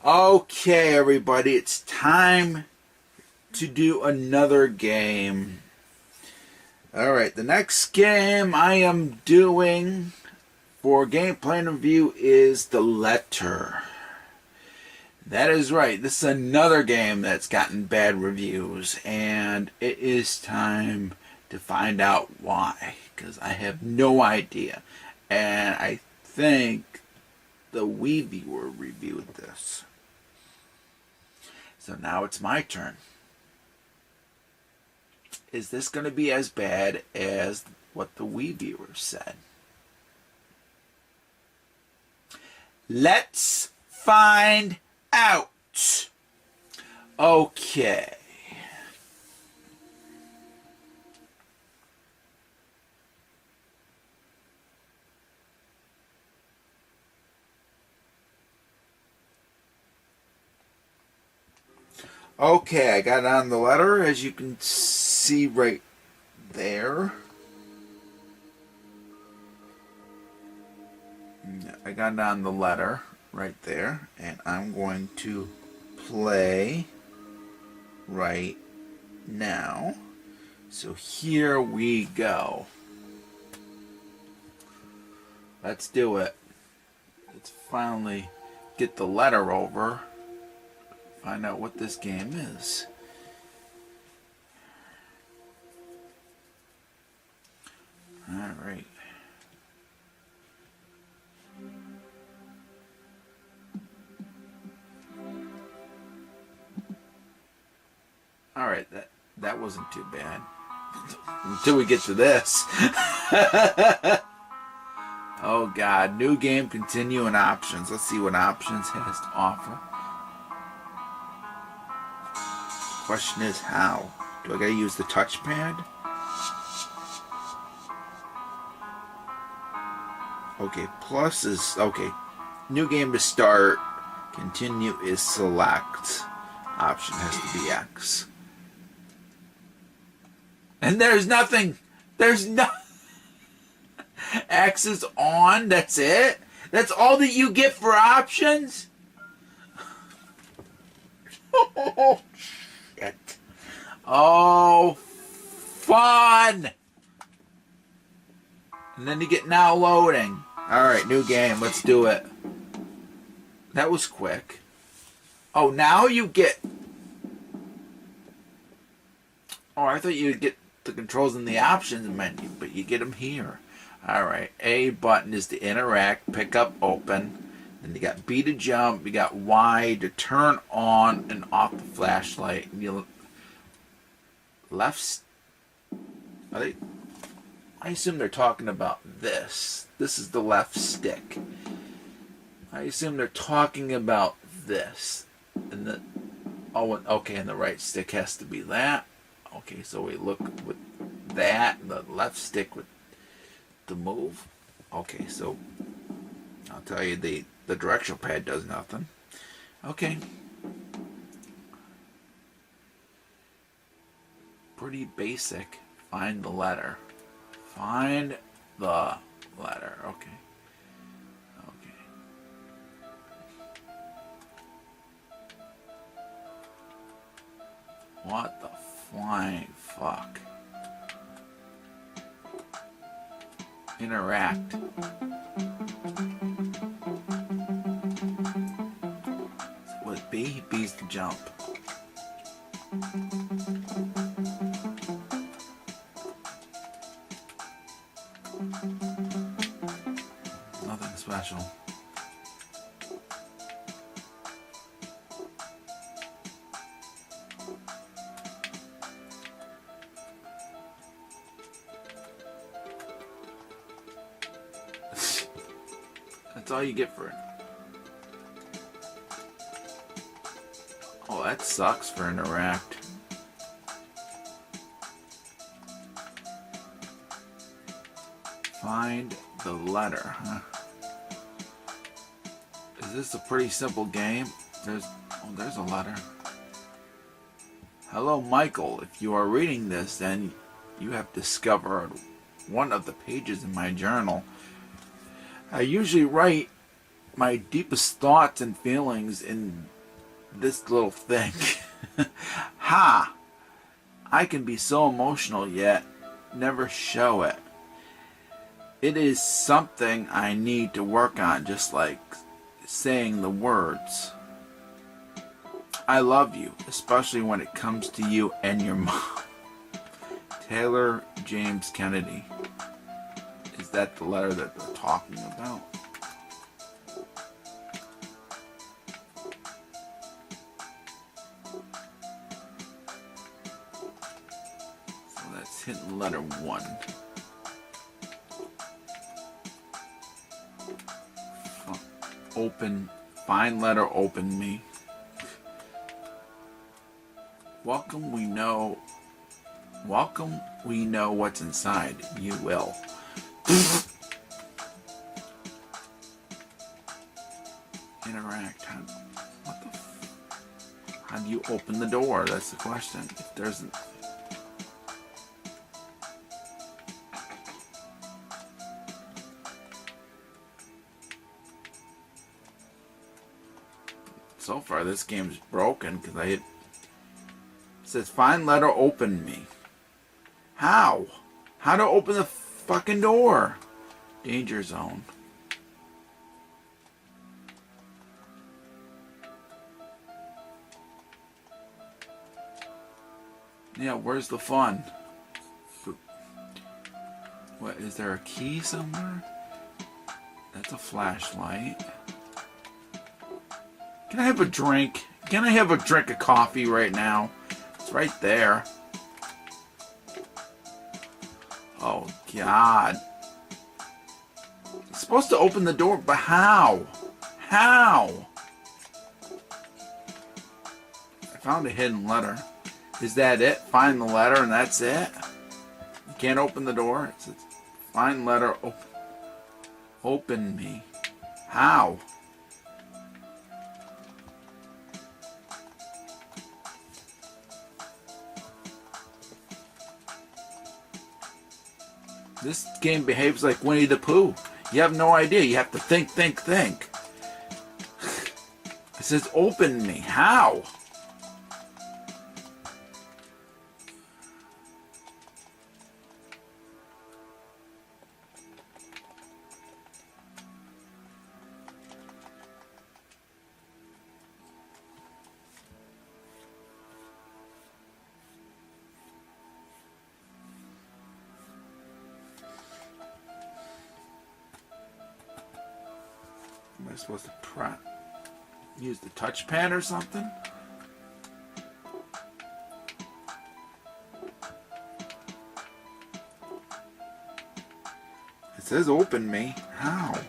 Okay, everybody, it's time to do another game. Alright, the next game I am doing for gameplay review is The Letter. That is right, this is another game that's gotten bad reviews, and it is time to find out why, because I have no idea. And I think the Wii viewer reviewed this. So now it's my turn. Is this going to be as bad as what the Wii viewers said? Let's find out. Okay. Okay, I got on the letter, as you can see right there. I got on the letter right there, and I'm going to play right now. So here we go. Let's do it. Let's finally get the letter over. Find out what this game is. Alright. Alright, that wasn't too bad. Until we get to this. Oh god, new game, continue, and options. Let's see what options has to offer. Question is how? Do I gotta use the touchpad? Okay, plus is okay. New game to start. Continue is select. Option has to be X. And there's nothing. There's no. X is on. That's it. That's all that you get for options. Oh shit. Oh, fun. And then you get now loading. Alright, new game. Let's do it. That was quick. Oh, now you get... Oh, I thought you'd get the controls in the options menu, but you get them here. Alright, A button is to interact, pick up, open. Then you got B to jump, you got Y to turn on and off the flashlight. And you left... Are they... I assume they're talking about this. This is the left stick. I assume they're talking about this. And the okay, and the right stick has to be that. Okay, so we look with that, the left stick with the move. Okay, so I'll tell you the directional pad does nothing. Okay. Pretty basic. Find the letter. Find the letter. Okay. Okay. What the flying fuck? Interact. What B? B's to jump. Nothing special. That's all you get for it. Oh, that sucks for interact. Find the letter, huh? Is this a pretty simple game? There's a letter. Hello, Michael. If you are reading this, then you have discovered one of the pages in my journal. I usually write my deepest thoughts and feelings in this little thing. Ha! I can be so emotional yet never show it. It is something I need to work on, just like saying the words. I love you, especially when it comes to you and your mom. Taylor James Kennedy. Is that the letter that they're talking about? So that's hitting letter 1. Open, find letter, open me. Welcome, we know what's inside. You will. Interact. How do you open the door? That's the question. If there's so far this game's broken because it says find letter, open me. How? How to open the fucking door? Danger zone. Yeah, where's the fun? What, is there a key somewhere? That's a flashlight. Can I have a drink? Can I have a drink of coffee right now? It's right there. Oh, God. It's supposed to open the door, but how? How? I found a hidden letter. Is that it? Find the letter and that's it? You can't open the door? It says, find letter, open me. How? This game behaves like Winnie the Pooh. You have no idea. You have to think. It says open me. How? Am I supposed to use the touchpad or something? It says open me. How?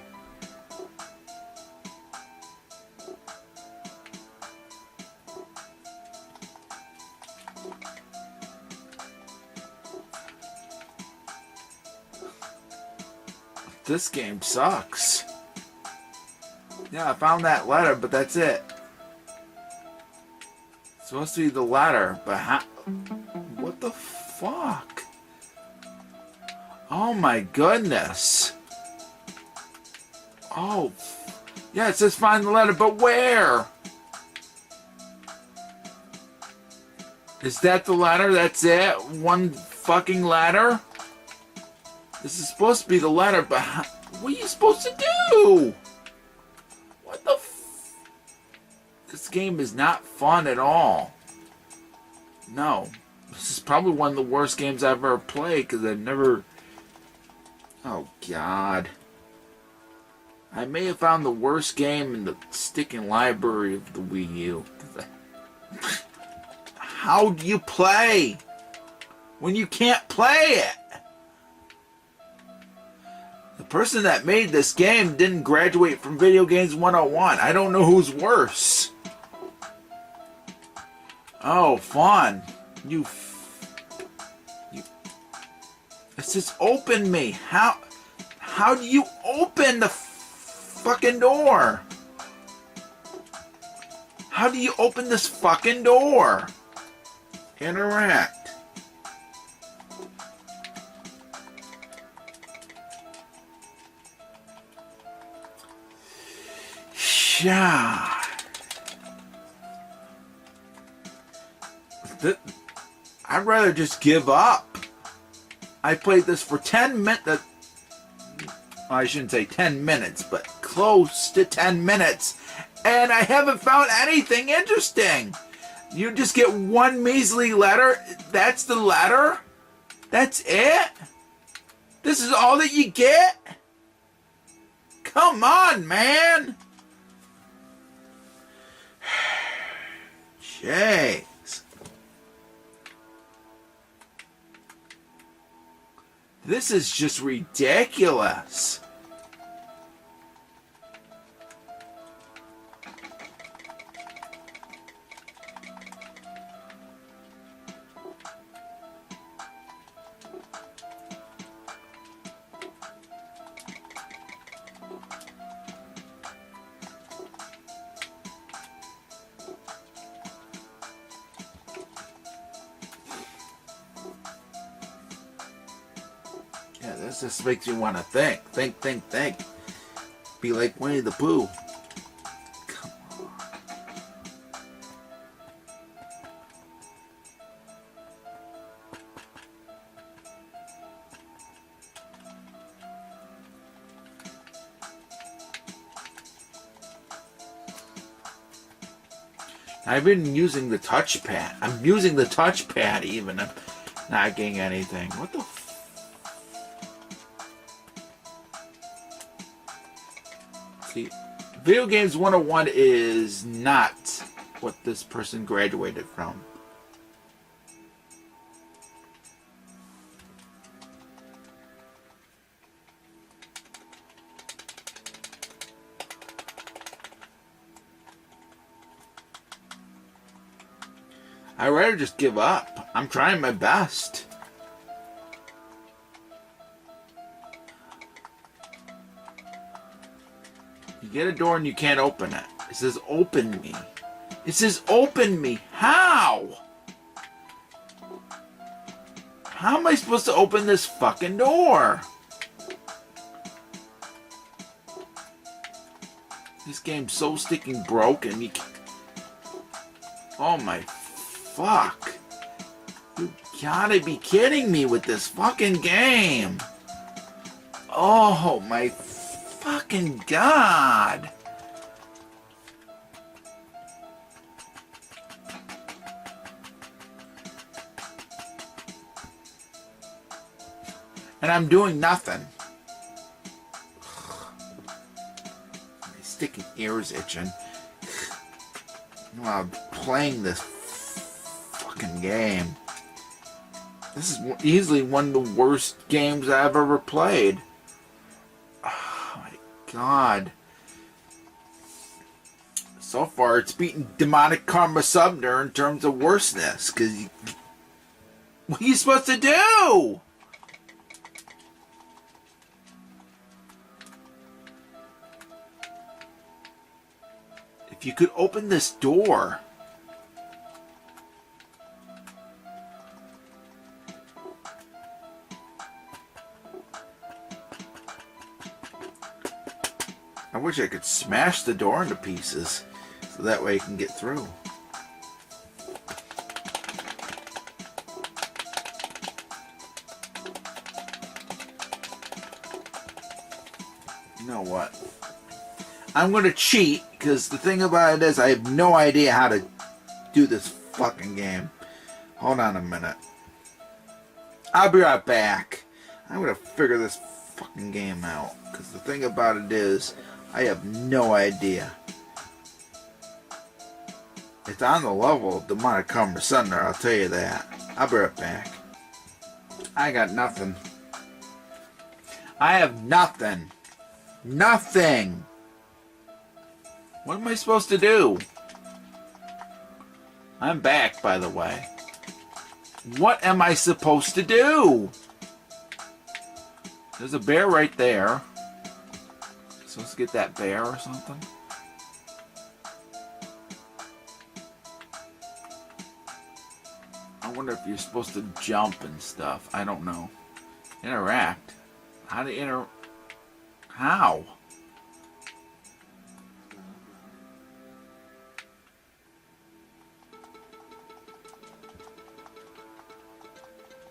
This game sucks. Yeah, I found that letter, but that's it. It's supposed to be the letter, but how? What the fuck? Oh my goodness. Oh, yeah, it says find the letter, but where? Is that the letter? That's it? One fucking letter? This is supposed to be the letter, but how, what are you supposed to do? What the This game is not fun at all. No. This is probably one of the worst games I've ever played because I've never... Oh, God. I may have found the worst game in the sticking library of the Wii U. How do you play when you can't play it? The person that made this game didn't graduate from Video Games 101. I don't know who's worse. Oh, fun. It says open me. How do you open the fucking door? How do you open this fucking door? Interact. Yeah. I'd rather just give up. I played this for 10 minutes. I shouldn't say 10 minutes, but close to 10 minutes. And I haven't found anything interesting. You just get one measly letter. That's the letter? That's it? This is all that you get? Come on, man. Jeez. This is just ridiculous. Yeah, this just makes you want to think. Think. Be like Winnie the Pooh. Come on. I've been using the touchpad. I'm using the touchpad even. I'm not getting anything. What the Video Games 101 is not what this person graduated from. I'd rather just give up. I'm trying my best. You get a door and you can't open it. It says open me. It says open me. How? How am I supposed to open this fucking door? This game's so sticking broken. You can't... Oh my fuck. You gotta be kidding me with this fucking game. Oh my fucking God. And I'm doing nothing. My sticking ears itching while I'm playing this fucking game. This is easily one of the worst games I've ever played. God. So far, it's beaten Demonic Karma Summoner in terms of worseness. Because what are you supposed to do? If you could open this door. I wish I could smash the door into pieces so that way I can get through. You know what? I'm going to cheat because the thing about it is I have no idea how to do this fucking game. Hold on a minute. I'll be right back. I'm going to figure this fucking game out because the thing about it is I have no idea. It's on the level of Demonic Karma Summoner, I'll tell you that. I'll be right back. I got nothing. I have nothing. Nothing. What am I supposed to do? I'm back, by the way. What am I supposed to do? There's a bear right there. So let's get that bear or something. I wonder if you're supposed to jump and stuff. I don't know. Interact. How to How?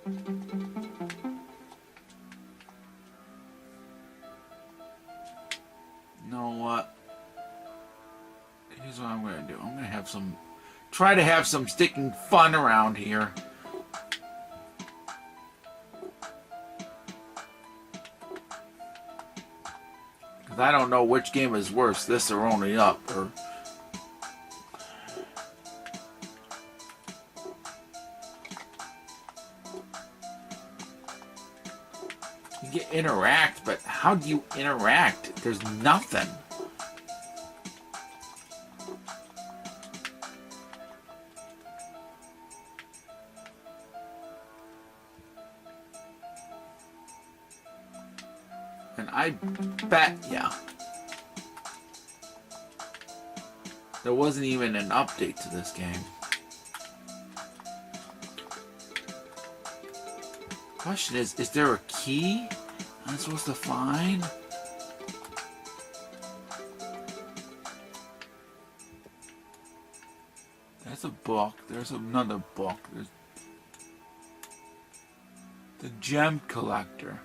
You know what? Here's what I'm going to do. I'm going to have some... Try to have some sticking fun around here. Because I don't know which game is worse, this or Only Up, or... You get interact, but how do you interact? There's nothing. And I bet ya there wasn't even an update to this game. Question is there a key I'm supposed to find? There's a book. There's another book. There's the gem collector.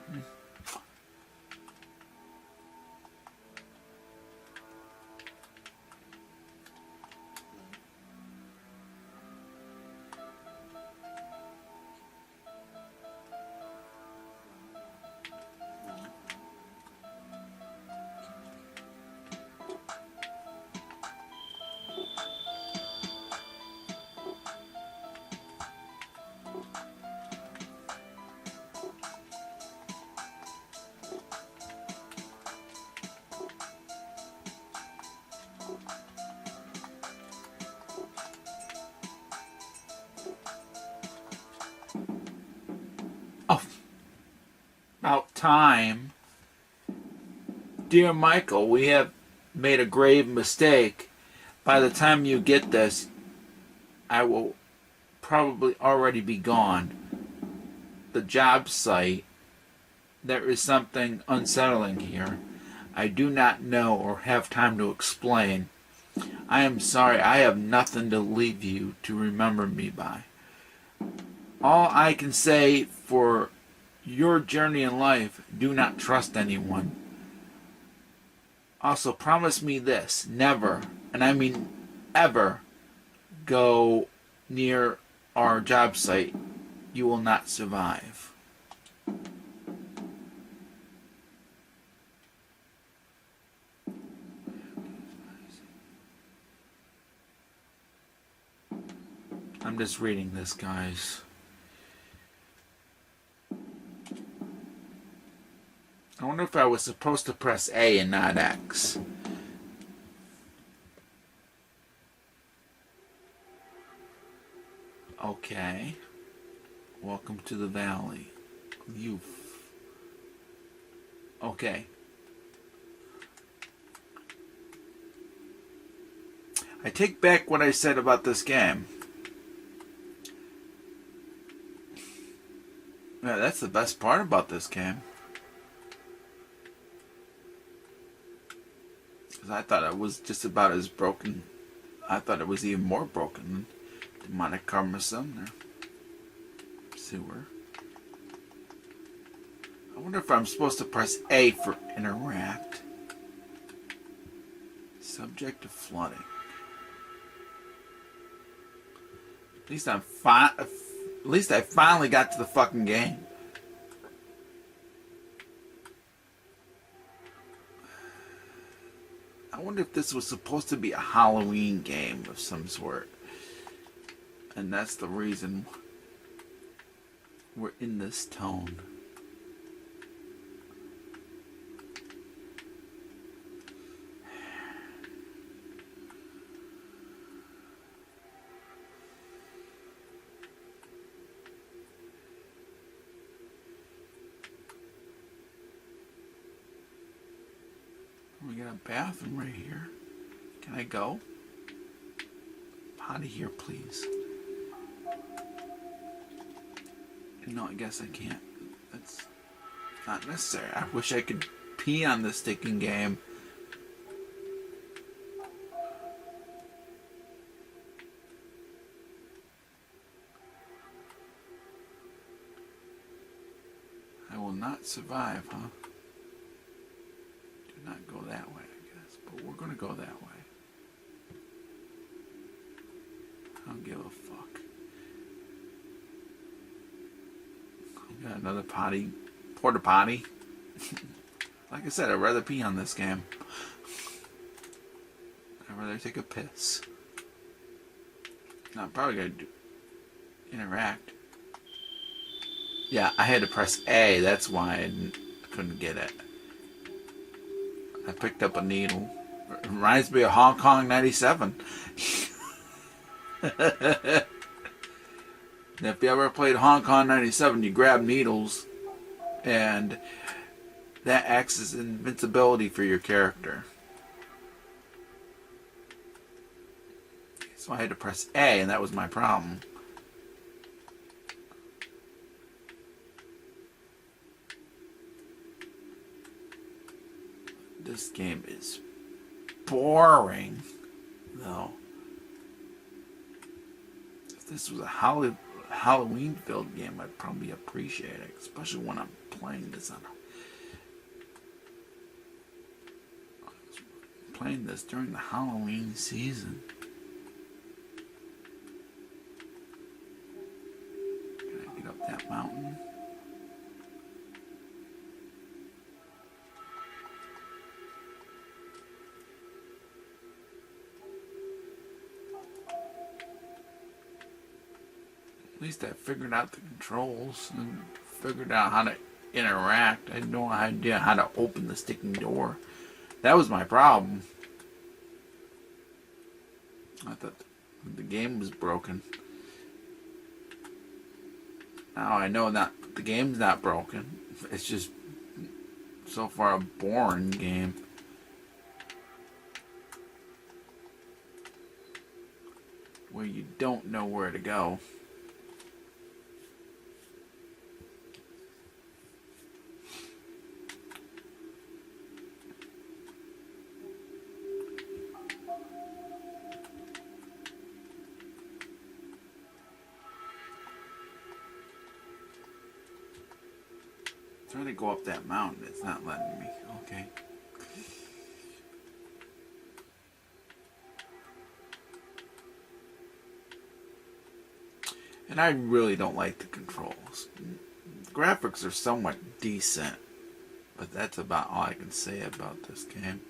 Oh, about time. Dear Michael, we have made a grave mistake. By the time you get this, I will probably already be gone. The job site, there is something unsettling here. I do not know or have time to explain. I am sorry, I have nothing to leave you to remember me by. All I can say for your journey in life, do not trust anyone. Also, promise me this, never, and I mean ever, go near our job site. You will not survive. I'm just reading this, guys. I wonder if I was supposed to press A and not X. Okay. Welcome to the valley. Okay. I take back what I said about this game. Yeah, that's the best part about this game. Because I thought it was just about as broken. I thought it was even more broken than Demonic Karmasun or Sewer. I wonder if I'm supposed to press A for interact. Subject to flooding. At least I finally got to the fucking game. I wonder if this was supposed to be a Halloween game of some sort. And that's the reason we're in this tone. We got a bathroom right here. Can I go? Out of here, please. No, I guess I can't. That's not necessary. I wish I could pee on this sticking game. I will not survive, huh? Do not go that way, I guess. But we're going to go that way. I don't give a fuck. I got another porta potty. Like I said, I'd rather pee on this game. I'd rather take a piss. Now, I'm probably going to interact. Yeah, I had to press A. That's why I couldn't get it. I picked up a needle. It reminds me of Hong Kong 97. If you ever played Hong Kong 97, you grab needles, and that acts as invincibility for your character. So I had to press A, and that was my problem. This game is boring, though. If this was a Halloween-filled game, I'd probably appreciate it, especially when I'm playing this during the Halloween season. Can I get up that mountain? At least I figured out the controls and figured out how to interact. I had no idea how to open the sticking door. That was my problem. I thought the game was broken. Now I know that the game's not broken. It's just so far a boring game. Where you don't know where to go. Trying to go up that mountain, it's not letting me. Okay. And I really don't like the controls. The graphics are somewhat decent, but that's about all I can say about this game.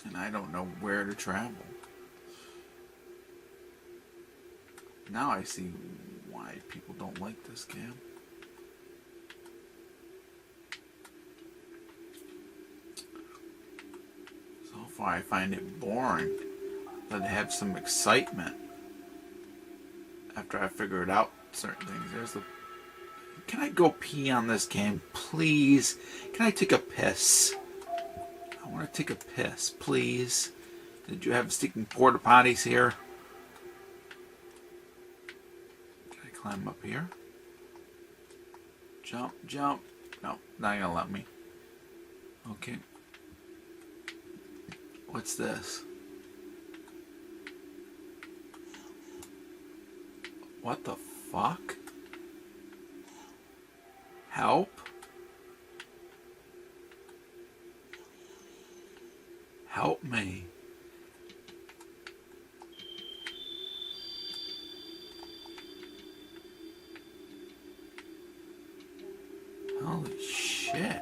And I don't know where to travel. Now I see why people don't like this game. So far I find it boring. But I have some excitement after I figured out certain things. Can I go pee on this game, please? Can I take a piss? I want to take a piss, please. Did you have sticking porta potties here? Climb up here. Jump, jump. No, not gonna let me. Okay. What's this? What the fuck? Help? Help me. Holy shit.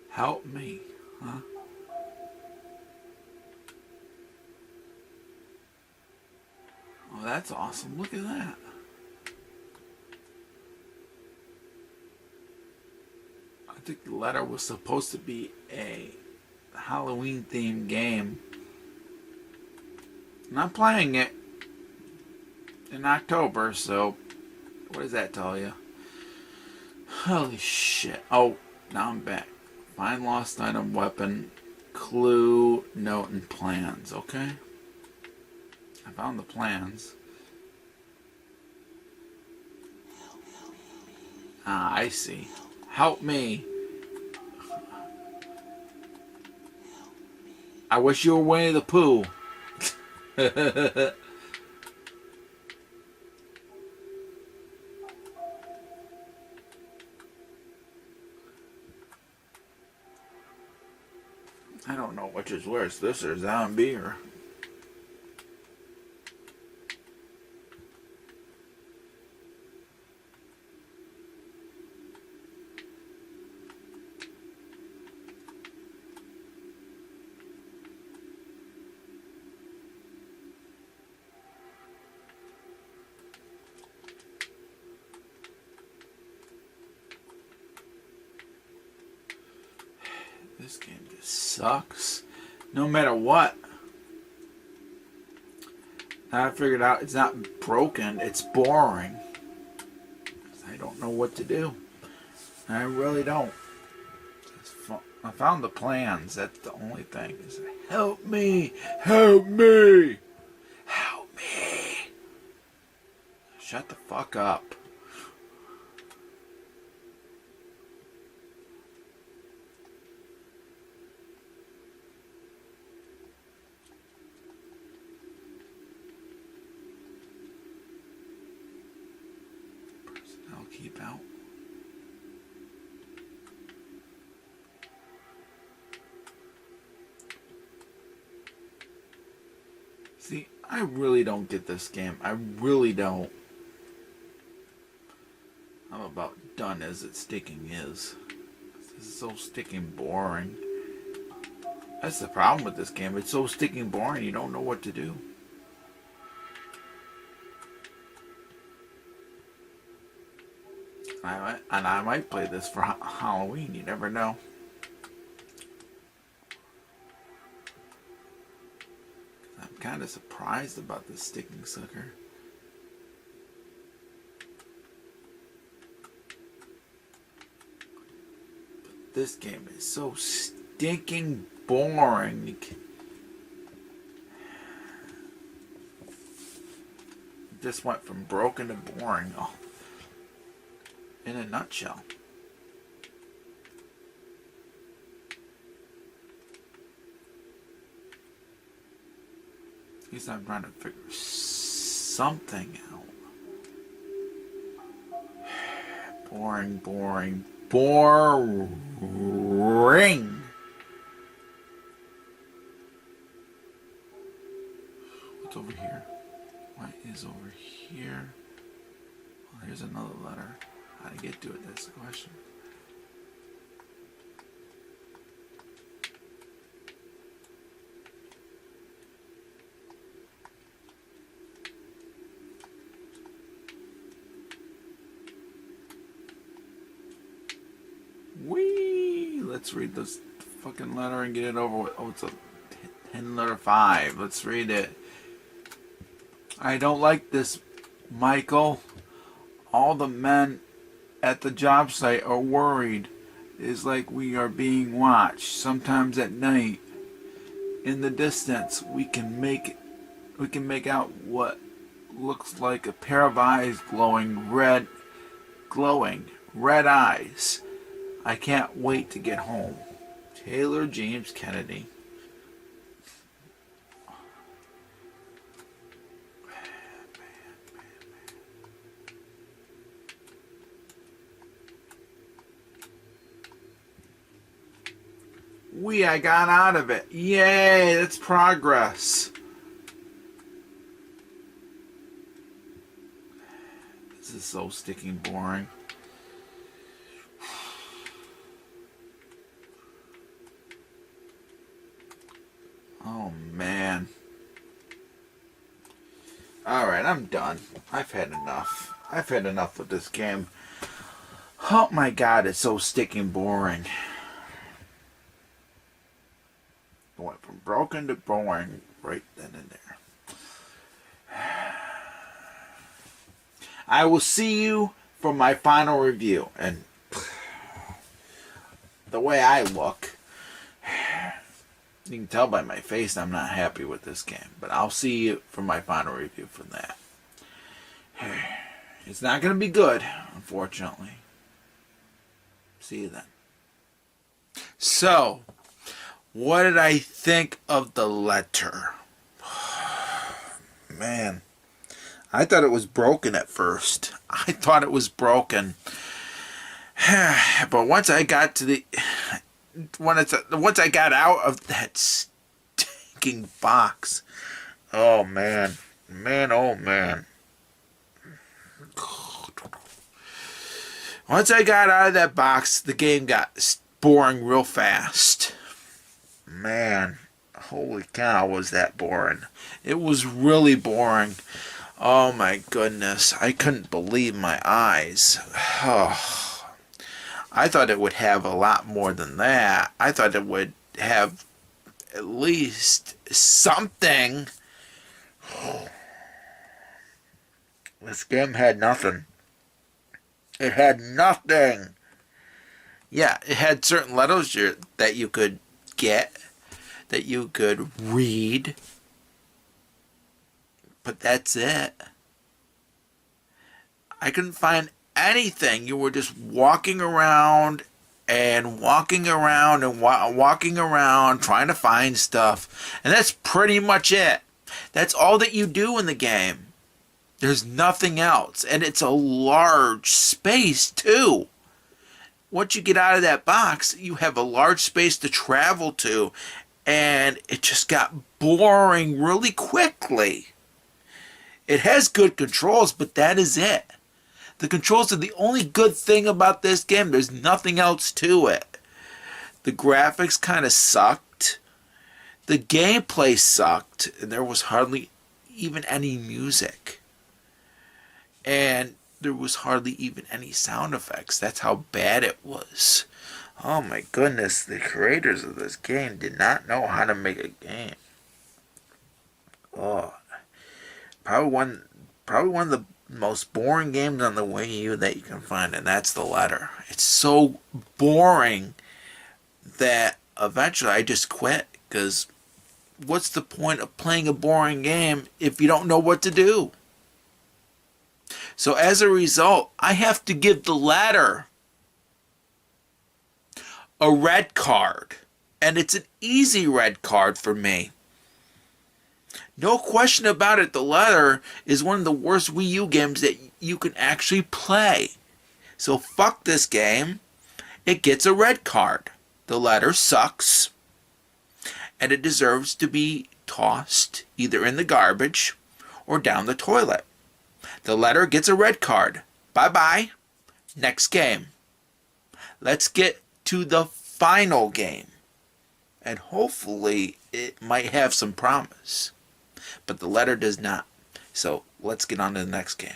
Help me, huh? Oh, that's awesome. Look at that. I think the letter was supposed to be a Halloween themed game. And I'm playing it in October, so what does that tell you? Holy shit. Oh, now I'm back. Find lost item, weapon, clue, note, and plans. Okay. I found the plans. Ah, I see. Help me. I wish you were Winnie the Pooh. I don't know which is worse, this or zombie or... This game just sucks. No matter what. I figured out it's not broken, it's boring. I don't know what to do. I really don't. I found the plans, that's the only thing. It's like, help me! Help me! Help me! Shut the fuck up. Personnel keep out. See, I really don't get this game. I really don't. I'm about done as it sticking is. This is so sticking boring. That's the problem with this game. It's so sticking boring, you don't know what to do. I might play this for Halloween, you never know. I'm kind of surprised about this sticking sucker. But this game is so stinking boring. It just went from broken to boring. Oh, in a nutshell. At least I'm trying to figure something out. Boring, boring, boring. What's over here? What is over here? Well, here's another letter. How to get to it, that's the question. Whee! Let's read this fucking letter and get it over with. Oh, it's a 10 letter 5. Let's read it. I don't like this, Michael. All the men at the job site are worried. It's like we are being watched. Sometimes at night, in the distance, we can make out what looks like a pair of eyes glowing red eyes. I can't wait to get home. Taylor James Kennedy. I got out of it. Yay, that's progress. This is so sticking boring. Oh, man. Alright, I'm done. I've had enough. I've had enough of this game. Oh my god, it's so sticking boring. It went from broken to boring right then and there. I will see you for my final review. And the way I look, you can tell by my face I'm not happy with this game. But I'll see you for my final review for that. It's not going to be good, unfortunately. See you then. So, what did I think of the letter? Man, I thought it was broken at first. I thought it was broken. But once I got to once I got out of that stinking box, oh man, oh man. Once I got out of that box, the game got boring real fast. Man, holy cow, was that boring. It was really boring. Oh my goodness, I couldn't believe my eyes. Oh, I thought it would have a lot more than that. I thought it would have at least something. This game had nothing. It had nothing. Yeah, it had certain letters that you could get, that you could read, but that's it. I couldn't find anything. You were just walking around and walking around and walking around trying to find stuff, and that's pretty much it. That's all that you do in the game. There's nothing else. And it's a large space, too. Once you get out of that box, you have a large space to travel to. And it just got boring really quickly. It has good controls, but that is it. The controls are the only good thing about this game. There's nothing else to it. The graphics kind of sucked. The gameplay sucked. And there was hardly even any music. And there was hardly even any sound effects. That's how bad it was. Oh my goodness, the creators of this game did not know how to make a game. Oh, probably one of the most boring games on the Wii U that you can find, and that's The Letter. It's so boring that eventually I just quit, because what's the point of playing a boring game if you don't know what to do? So as a result, I have to give The Letter a red card. And it's an easy red card for me. No question about it, The Letter is one of the worst Wii U games that you can actually play. So fuck this game. It gets a red card. The Letter sucks. And it deserves to be tossed either in the garbage or down the toilet. The Letter gets a red card. Bye-bye. Next game. Let's get to the final game. And hopefully it might have some promise. But The Letter does not. So let's get on to the next game.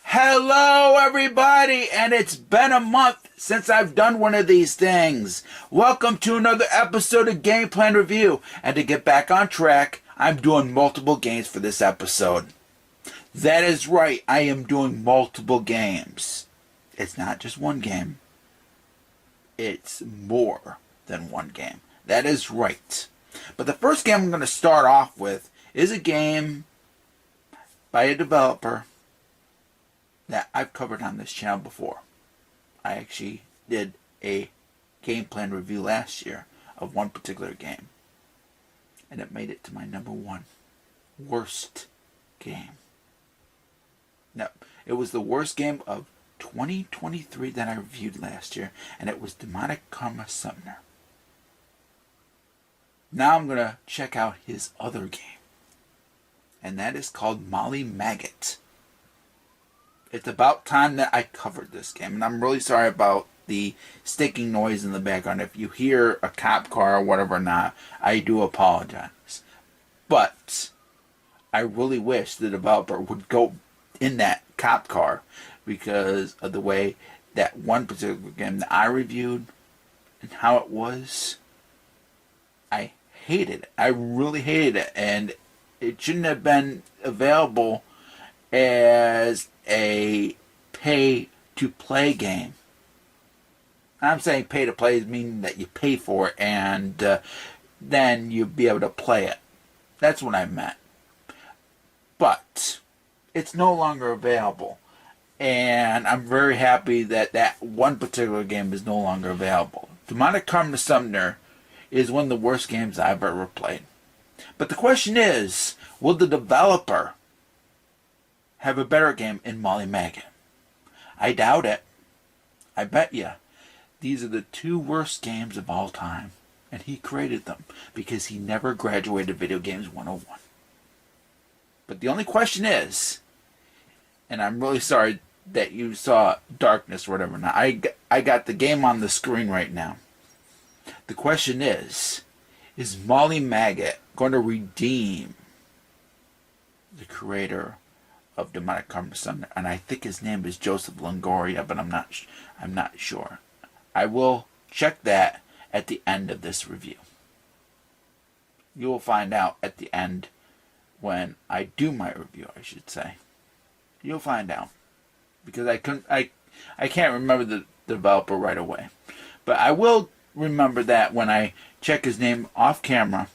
Hello everybody, and it's been a month since I've done one of these things. Welcome to another episode of Game Plan Review, and to get back on track, I'm doing multiple games for this episode. That is right, I am doing multiple games. It's not just one game. It's more than one game. That is right. But the first game I'm going to start off with is a game by a developer that I've covered on this channel before. I actually did a game plan review last year of one particular game. And it made it to my number one worst game. No, it was the worst game of 2023 that I reviewed last year, and it was Demonic Karma Summoner. Now I'm going to check out his other game. And that is called Molly Maggot. It's about time that I covered this game. And I'm really sorry about the sticking noise in the background. If you hear a cop car or whatever or not, I do apologize. But I really wish the developer would go in that cop car, because of the way that one particular game that I reviewed and how it was. I hated it. I really hated it. And it shouldn't have been available as a pay to play game. I'm saying pay to play meaning that you pay for it and then you'll be able to play it. That's what I meant. But it's no longer available. And I'm very happy that that one particular game is no longer available. Demonic Karma Summoner is one of the worst games I've ever played. But the question is, will the developer have a better game in Molly Maggot? I doubt it. I bet you. These are the two worst games of all time. And he created them because he never graduated Video Games 101. But the only question is, and I'm really sorry that you saw Darkness or whatever. Now, I got the game on the screen right now. The question is Molly Maggot going to redeem the creator of Demonic Karma Summoner? And I think his name is Joseph Longoria, but I'm not sure. I will check that at the end of this review. You will find out at the end when I do my review, I should say. You'll find out. Because I can't remember the developer right away. But I will remember that when I check his name off camera.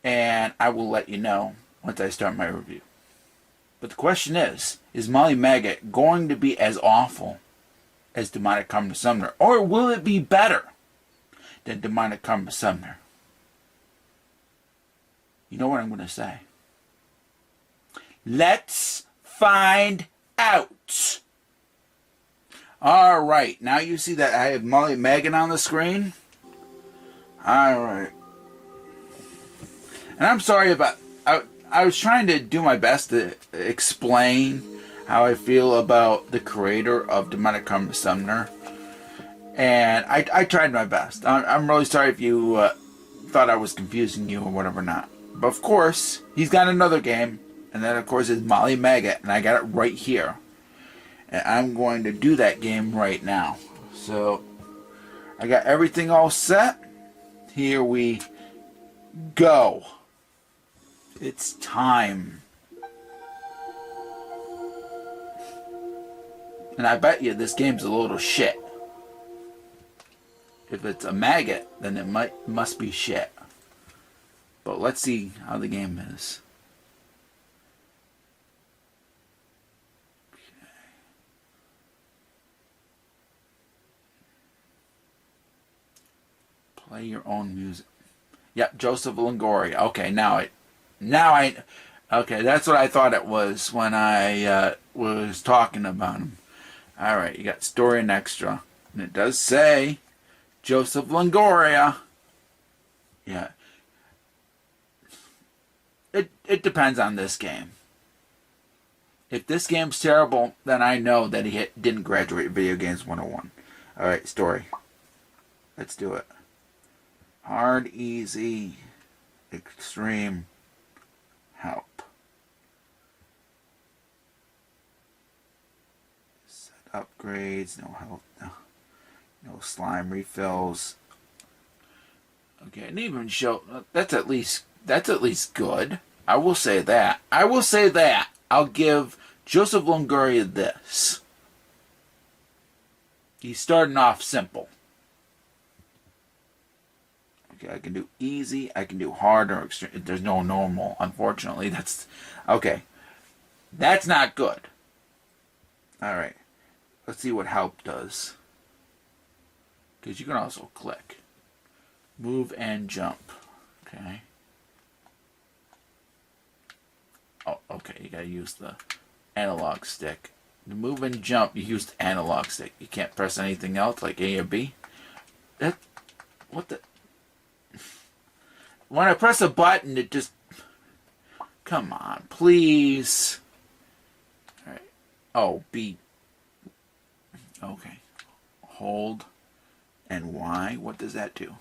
And I will let you know once I start my review. But the question is Molly Maggot going to be as awful as Demonic Karma Summoner? Or will it be better than Demonic Karma Summoner? You know what I'm going to say. Let's find out. Alright, now you see that I have Molly Maggot on the screen. Alright. And I'm sorry about... I was trying to do my best to explain how I feel about the creator of Demonic Karma Summoner. And I tried my best. I'm really sorry if you thought I was confusing you or whatever not. But of course, he's got another game. And then of course is Molly Maggot. And I got it right here. And I'm going to do that game right now. So, I got everything all set. Here we go. It's time. And I bet you this game's a load of shit. If it's a maggot, then it must be shit. But let's see how the game is. Okay. Play your own music. Yep, Joseph Longoria. Okay, okay, that's what I thought it was when I was talking about him. Alright, you got story and extra. And it does say Joseph Longoria. Yeah. It depends on this game. If this game's terrible, then I know that he didn't graduate Video Games 101. Alright, story. Let's do it. Hard, easy, extreme, help. Set upgrades, no help, no slime refills. Okay, and even show that's at least good. I will say that. I'll give Joseph Longoria this. He's starting off simple. Okay, I can do easy, I can do hard or extreme. There's no normal, unfortunately. That's okay. That's not good. Alright. Let's see what help does. Because you can also click. Move and jump. Okay. Oh, okay. You gotta use the analog stick. To move and jump, you use the analog stick. You can't press anything else like A or B. What the... When I press a button, it just... Come on, please. Alright. Oh, B. Okay. Hold and Y. What does that do?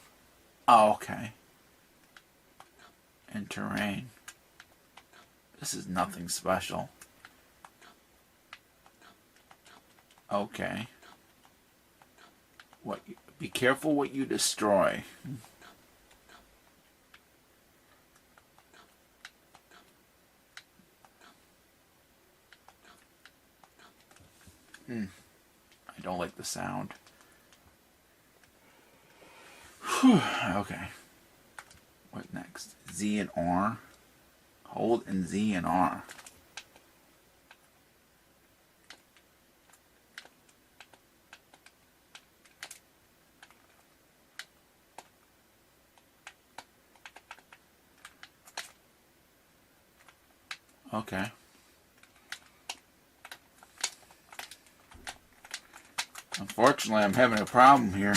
Oh, okay. And terrain. This is nothing special. Okay. What? Be careful what you destroy. I don't like the sound. Whew. Okay. What next? Z and R. Hold and Z and R. Okay. Unfortunately, I'm having a problem here.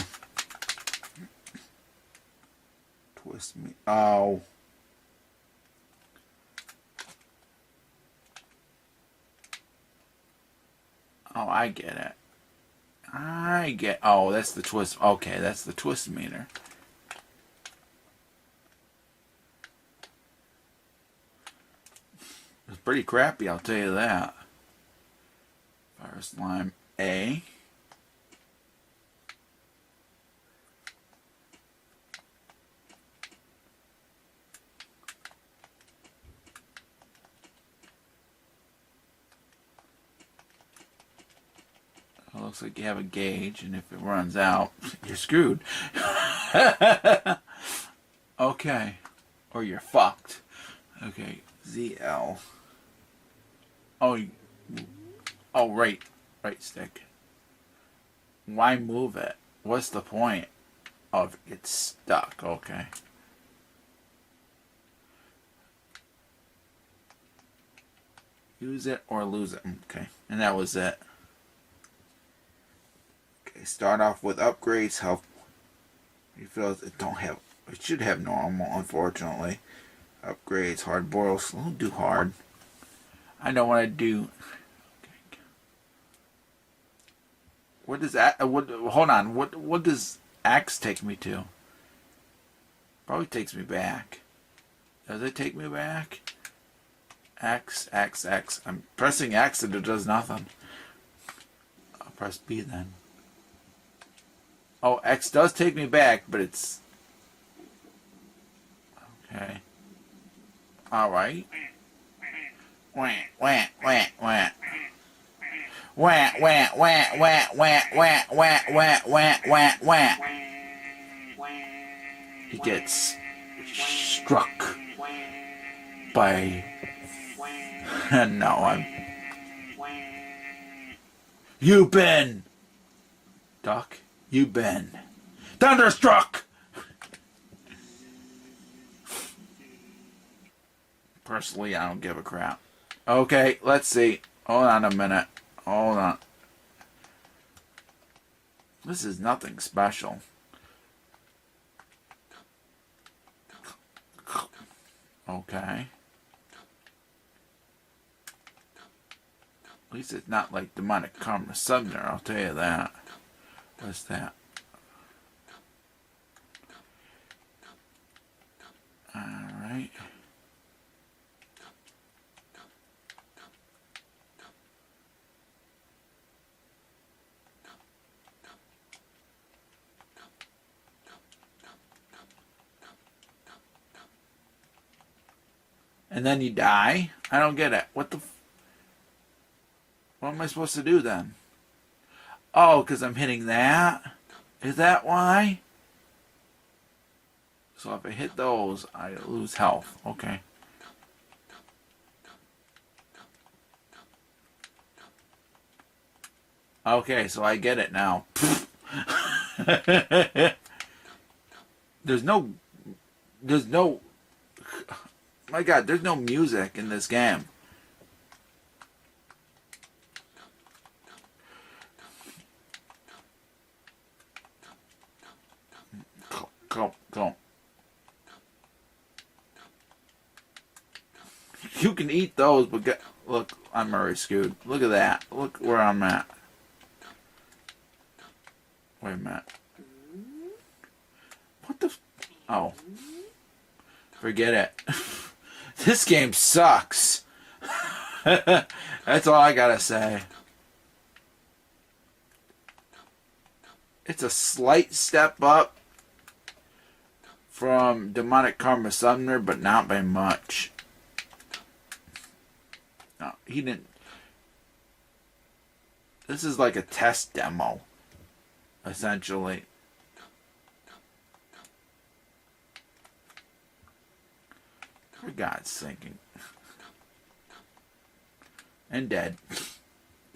Twist me. Oh. Oh, I get it. Oh, that's the twist. Okay, that's the twist meter. It's pretty crappy, I'll tell you that. Fire slime A. It looks like you have a gauge, and if it runs out, you're screwed. Okay. Or you're fucked. Okay. ZL. Oh, right. Right stick. Why move it? What's the point of it's stuck? Okay. Use it or lose it. Okay. And that was it. Okay. Start off with upgrades. Health. Refills. It should have normal, unfortunately. Upgrades. Hard boils. We'll do hard. I know what I do. What does that? Hold on. What does X take me to? Probably takes me back. Does it take me back? X. I'm pressing X and it does nothing. I'll press B then. Oh, X does take me back, but it's okay. All right. Wah wah wah wah. Wah wah wah wah wah wah wah wah wah wah wah. He gets struck by no, you been Duck, you been thunderstruck. Personally, I don't give a crap. Okay, let's see. Hold on a minute. Hold on. This is nothing special. Okay. At least it's not like Demonic Karma Summoner, I'll tell you that. What's that? Alright. And then you die? I don't get it. What am I supposed to do then? Oh, because I'm hitting that? Is that why? So if I hit those, I lose health. Okay. Okay, so I get it now. There's no... My God, there's no music in this game. Go. You can eat those, but look, I'm already screwed. Look at that. Look where I'm at. Wait a minute. What the... Oh. Forget it. This game sucks. That's all I gotta say. It's a slight step up from Demonic Karma Summoner, but not by much. No, he didn't. This is like a test demo, essentially. For God's sake. And dead.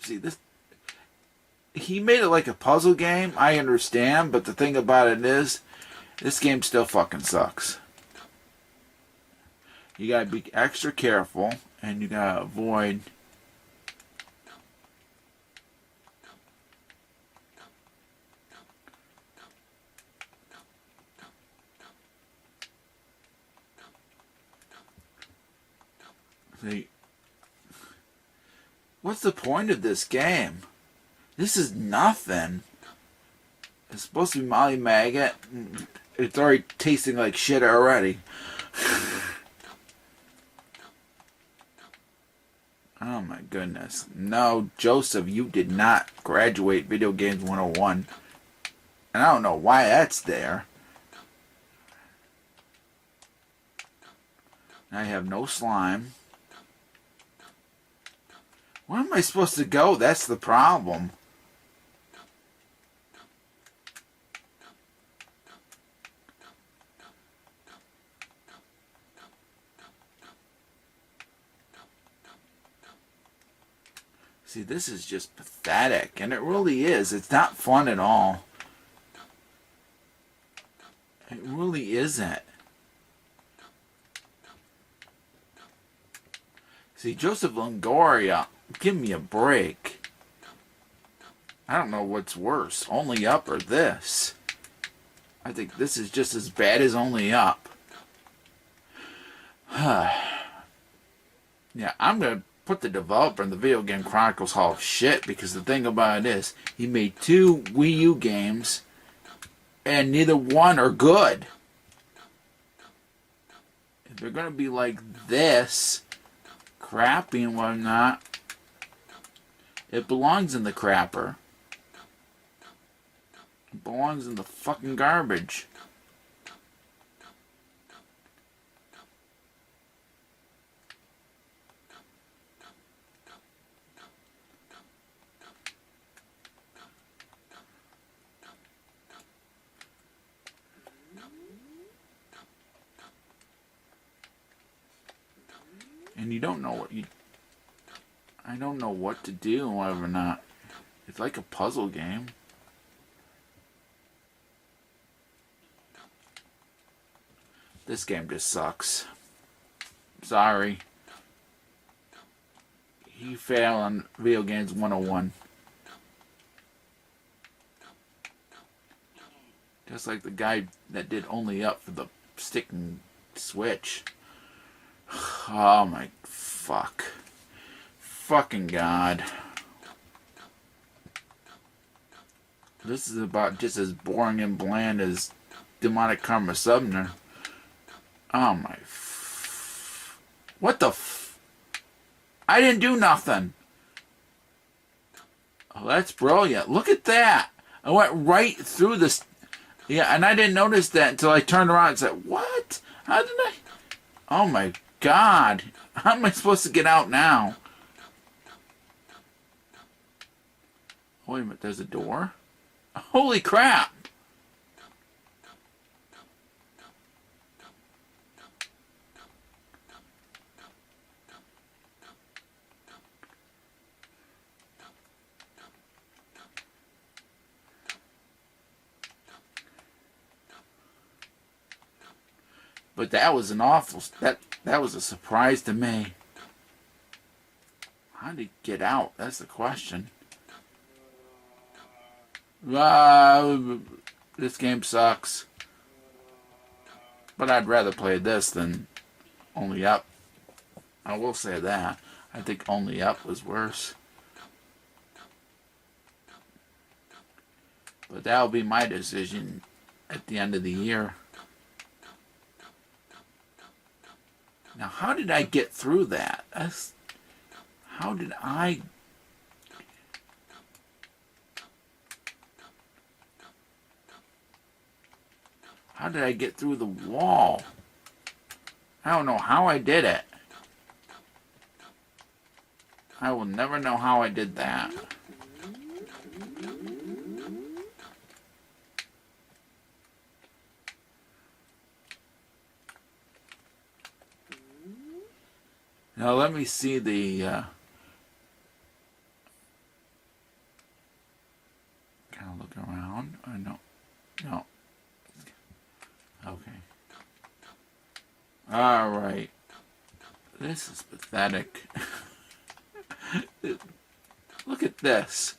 See, this... He made it like a puzzle game, I understand, but the thing about it is, this game still fucking sucks. You gotta be extra careful, and you gotta avoid... See, what's the point of this game? This is nothing. It's supposed to be Molly Maggot. It's already tasting like shit already. Oh my goodness. No, Joseph, you did not graduate Video Games 101. And I don't know why that's there. I have no slime. Where am I supposed to go? That's the problem. See, this is just pathetic, and it really is. It's not fun at all. It really isn't. See, Joseph Longoria, give me a break. I don't know what's worse, Only Up or this. I think this is just as bad as Only Up. Yeah, I'm going to put the developer in the Video Game Chronicles Hall of Shit, because the thing about it is, he made 2 Wii U games, and neither one are good. If they're going to be like this, crappy and whatnot, it belongs in the crapper. It belongs in the fucking garbage. And you don't know what you... I don't know what to do and whatever not. It's like a puzzle game. This game just sucks. Sorry. You fail on Video Games 101. Just like the guy that did Only Up for the stick and switch. Oh my fuck. Fucking God. This is about just as boring and bland as Demonic Karma Summoner. Oh my... What the f... I didn't do nothing. Oh, that's brilliant. Look at that. I went right through this... Yeah, and I didn't notice that until I turned around and said, what? How did I... Oh my God. How am I supposed to get out now? Wait a minute, there's a door? Holy crap! But that was an awful... That was a surprise to me. How did he get out? That's the question. This game sucks. But I'd rather play this than Only Up. I will say that. I think Only Up was worse. But that'll be my decision at the end of the year. Now, how did I get through that? How did I... How did I get through the wall? I don't know how I did it. I will never know how I did that. Now let me see the... kind of look around. Oh, no. No. Okay. Alright. This is pathetic. Look at this.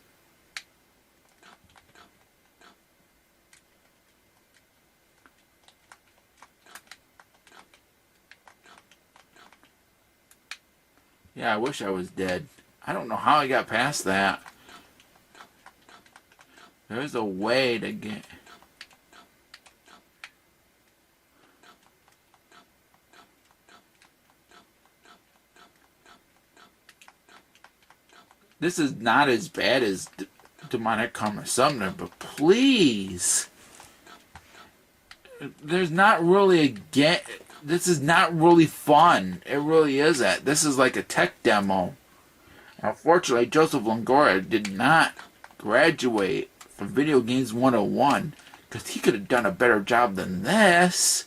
Yeah, I wish I was dead. I don't know how I got past that. There's a way to get... This is not as bad as Demonic Karma Summoner, but please. There's not really a game... This is not really fun. It really isn't. This is like a tech demo. Unfortunately, Joseph Langora did not graduate from Video Games 101 because he could have done a better job than this.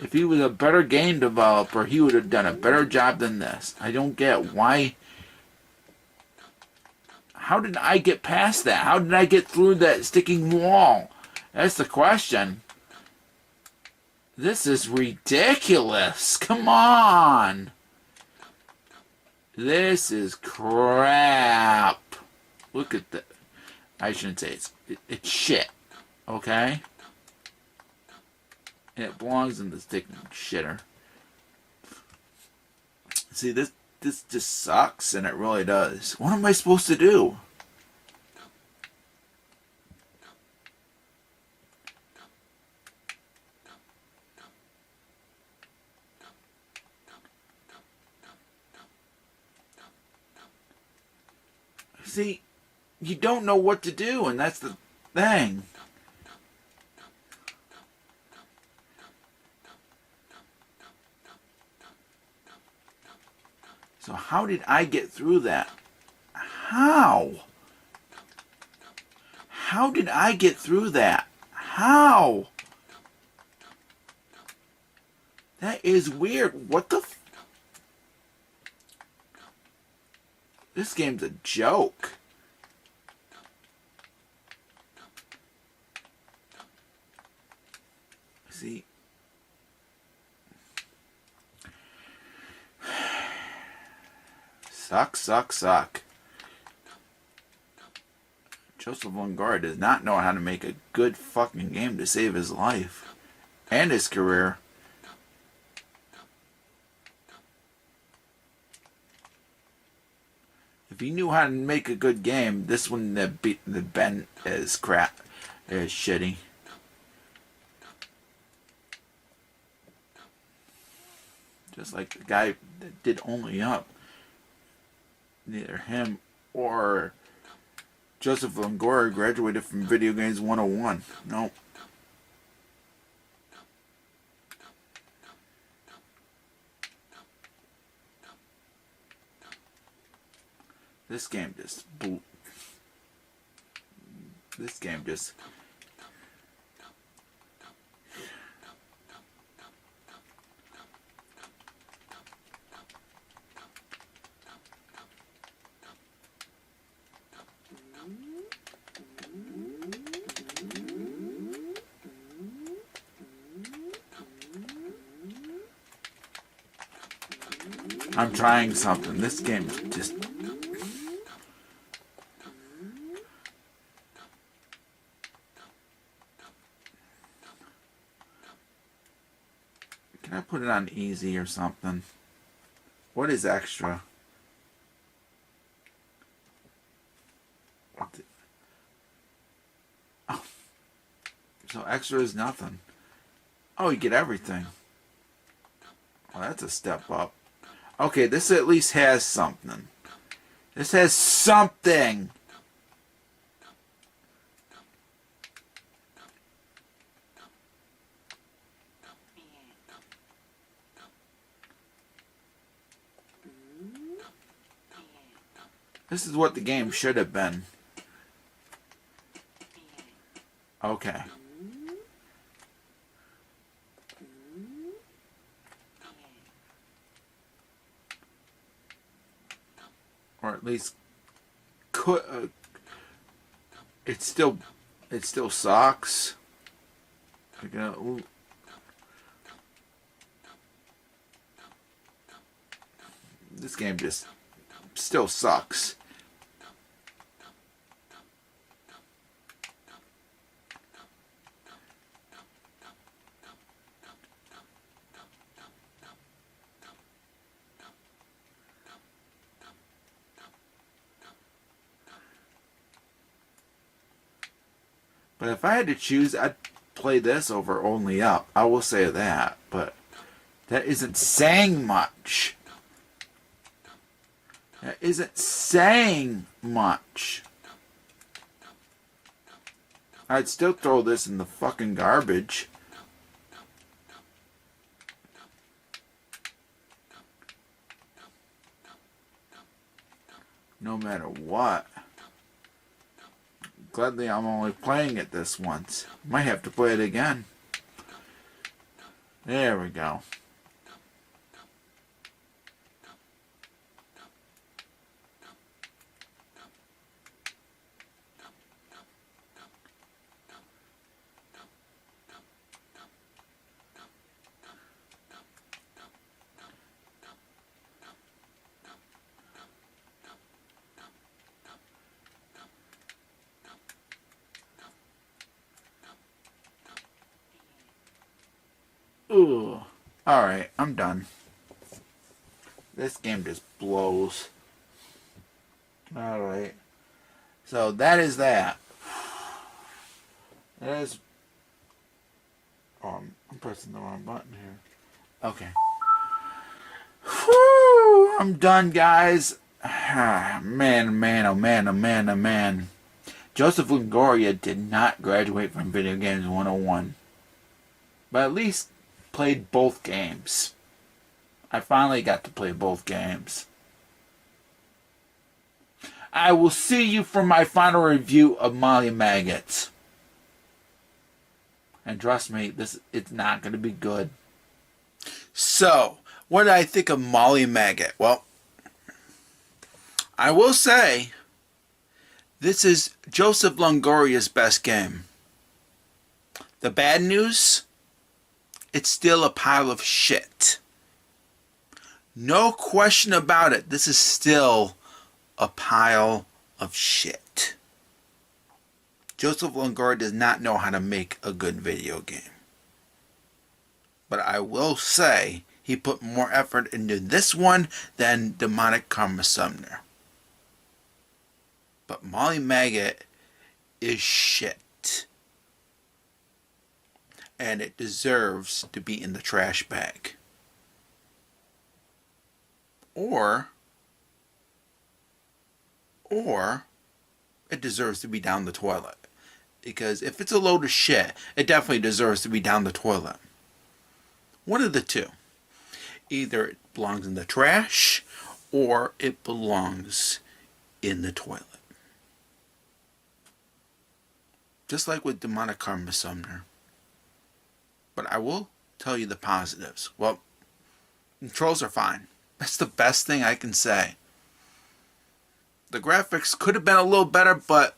If he was a better game developer, he would have done a better job than this. I don't get why. How did I get past that? How did I get through that sticking wall? That's the question. This is ridiculous. Come on. This is crap. Look at that. I shouldn't say it's shit. Okay? It belongs in the sticking shitter. See, this just sucks, and it really does. What am I supposed to do? See, you don't know what to do, and that's the thing. So how did I get through that? How? How did I get through that? How? That is weird. What the This game's a joke. See? Suck. Joseph Langora does not know how to make a good fucking game to save his life. And his career. If he knew how to make a good game, this wouldn't have been as crap, as shitty. Just like the guy that did Only Up. Neither him or Joseph Langora graduated from Video Games 101. Nope. This game just I'm trying something. This game just... Can I put it on easy or something? What is extra? Oh. So extra is nothing. Oh, you get everything. Well, that's a step up. Okay, this at least has something. This has something! This is what the game should have been. Okay. least could. It still sucks. Ooh. This game just still sucks. But if I had to choose, I'd play this over Only Up. I will say that, but that isn't saying much. That isn't saying much. I'd still throw this in the fucking garbage. No matter what. Gladly, I'm only playing it this once. Might have to play it again. There we go. Ooh. Alright, I'm done. This game just blows. Alright. So that is that. That is... Oh, I'm pressing the wrong button here. Okay. Whew, I'm done, guys. Man, oh man. Joseph Longoria did not graduate from Video Games 101. But at least played both games. I finally got to play both games. I will see you for my final review of Molly Maggots. And trust me, it's not going to be good. So, what did I think of Molly Maggot? Well, I will say, this is Joseph Longoria's best game. The bad news? It's still a pile of shit. No question about it. This is still a pile of shit. Joseph Longoria does not know how to make a good video game. But I will say he put more effort into this one than Demonic Karma Summoner. But Molly Maggot is shit. And it deserves to be in the trash bag. Or it deserves to be down the toilet. Because if it's a load of shit, it definitely deserves to be down the toilet. One of the two. Either it belongs in the trash, or it belongs in the toilet. Just like with Demonic Karma Summoner. But I will tell you the positives. Well, controls are fine. That's the best thing I can say. The graphics could have been a little better, but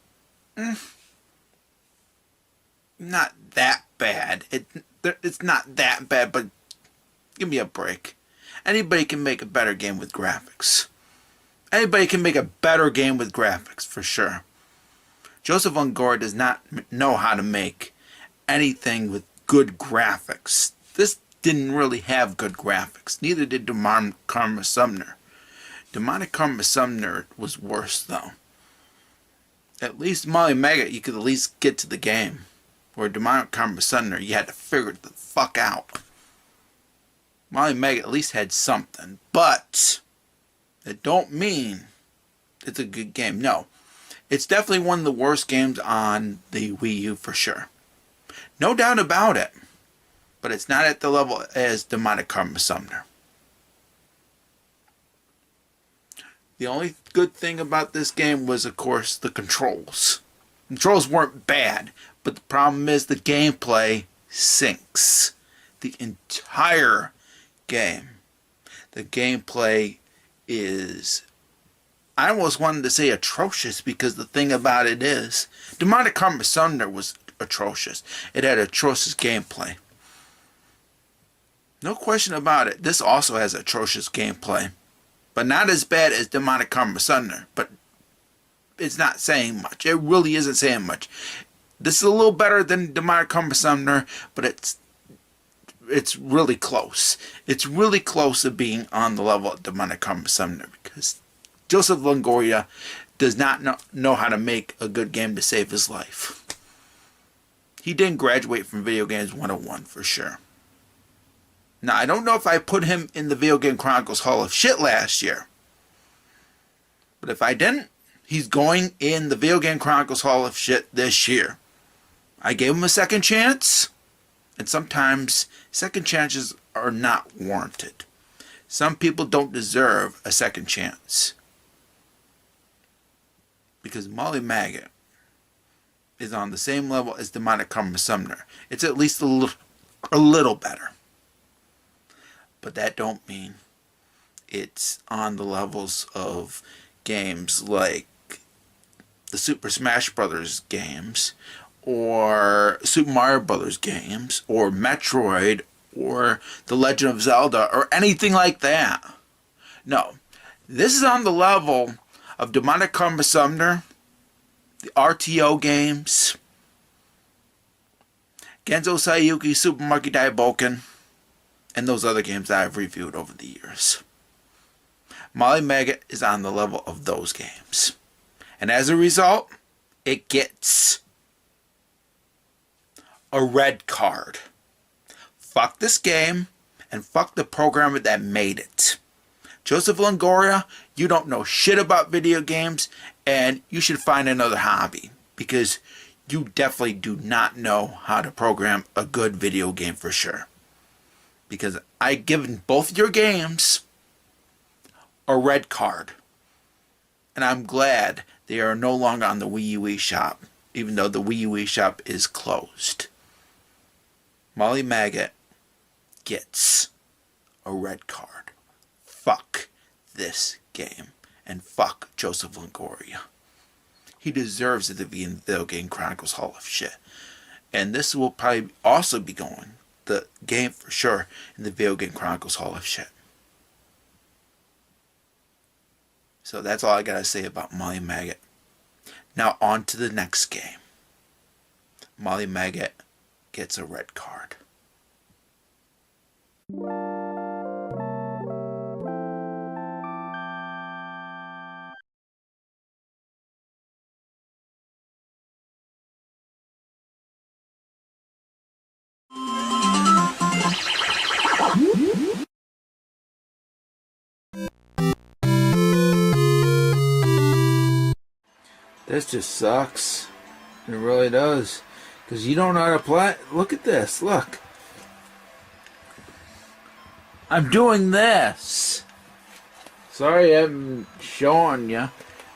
not that bad. It's not that bad, but give me a break. Anybody can make a better game with graphics. Anybody can make a better game with graphics, for sure. Joseph Longoria does not know how to make anything with good graphics. This didn't really have good graphics. Neither did Demonic Karma Summoner. Demonic Karma Summoner was worse, though. At least Molly Maggot, you could at least get to the game. Where Demonic Karma Summoner, you had to figure it the fuck out. Molly Maggot at least had something. But it don't mean it's a good game. No. It's definitely one of the worst games on the Wii U for sure. No doubt about it. But it's not at the level as Demonic Karma Summoner. The only good thing about this game was, of course, the controls. Controls weren't bad, but the problem is the gameplay sinks. The entire game. The gameplay is I almost wanted to say atrocious, because the thing about it is, Demonic Karma Summoner was atrocious. It had atrocious gameplay. No question about it. This also has atrocious gameplay. But not as bad as Demonic Karma Summoner. But it's not saying much. It really isn't saying much. This is a little better than Demonic Karma Summoner, but it's really close. It's really close to being on the level of Demonic Karma Summoner, because Joseph Longoria does not know how to make a good game to save his life. He didn't graduate from Video Games 101 for sure. Now, I don't know if I put him in the Video Game Chronicles Hall of Shit last year. But if I didn't, he's going in the Video Game Chronicles Hall of Shit this year. I gave him a second chance, and sometimes second chances are not warranted. Some people don't deserve a second chance. Because Molly Maggot is on the same level as Demonic Karma Summoner. It's at least a little better. But that don't mean it's on the levels of games like the Super Smash Brothers games, or Super Mario Brothers games, or Metroid, or The Legend of Zelda, or anything like that. No. This is on the level of Demonic Karma Summoner, the RTO games, Genzo Sayuki, Super Monkey Daiboken, and those other games that I've reviewed over the years. Molly Maggot is on the level of those games. And as a result, it gets a red card. Fuck this game, and fuck the programmer that made it. Joseph Longoria, you don't know shit about video games, and you should find another hobby, because you definitely do not know how to program a good video game for sure. Because I've given both your games a red card. And I'm glad they are no longer on the Wii U eShop, even though the Wii U eShop is closed. Molly Maggot gets a red card. Fuck this game. And fuck Joseph Longoria. He deserves it to be in the Video Game Chronicles Hall of Shit. And this will probably also be going, the game for sure, in the Video Game Chronicles Hall of Shit. So that's all I gotta say about Molly Maggot. Now on to the next game. Molly Maggot gets a red card. This just sucks. It really does. Because you don't know how to play. Look at this. Look. I'm doing this. Sorry I'm showing you.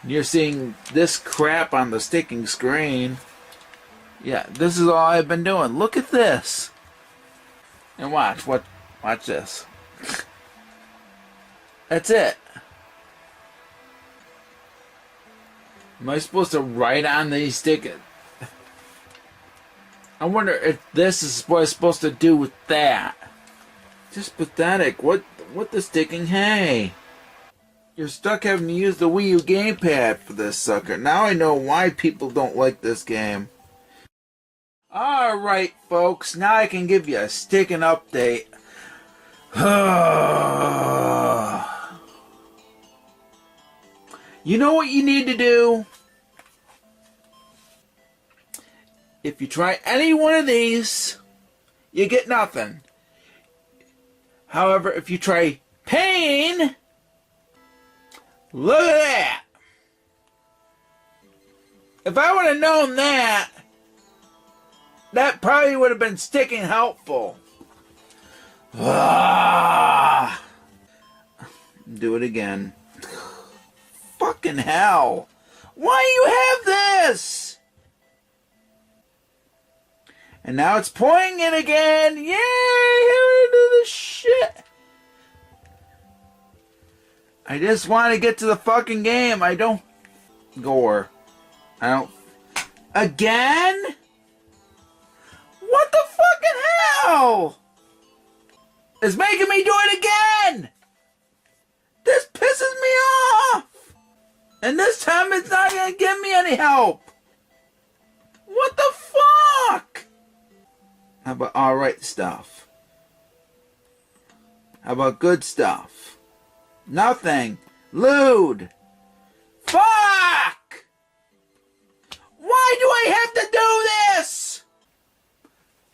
You're seeing this crap on the sticking screen. Yeah, this is all I've been doing. Look at this. And watch this. That's it. Am I supposed to write on these stickers? I wonder if this is what I'm supposed to do with that. Just pathetic. What the sticking? Hey. You're stuck having to use the Wii U gamepad for this sucker. Now I know why people don't like this game. Alright, folks. Now I can give you a sticking update. You know what you need to do? If you try any one of these, you get nothing. However, if you try pain, look at that. If I would have known that, that probably would have been sticking helpful. Do it again. Fucking hell. Why do you have this? And now it's pointing it again. Yay! Here we do this shit. I just want to get to the fucking game. I don't... Gore. I don't... Again? What the fucking hell? It's making me do it again! This pisses me off! And this time it's not gonna give me any help! What the fuck? How about alright stuff? How about good stuff? Nothing. Lewd. Fuck! Why do I have to do this?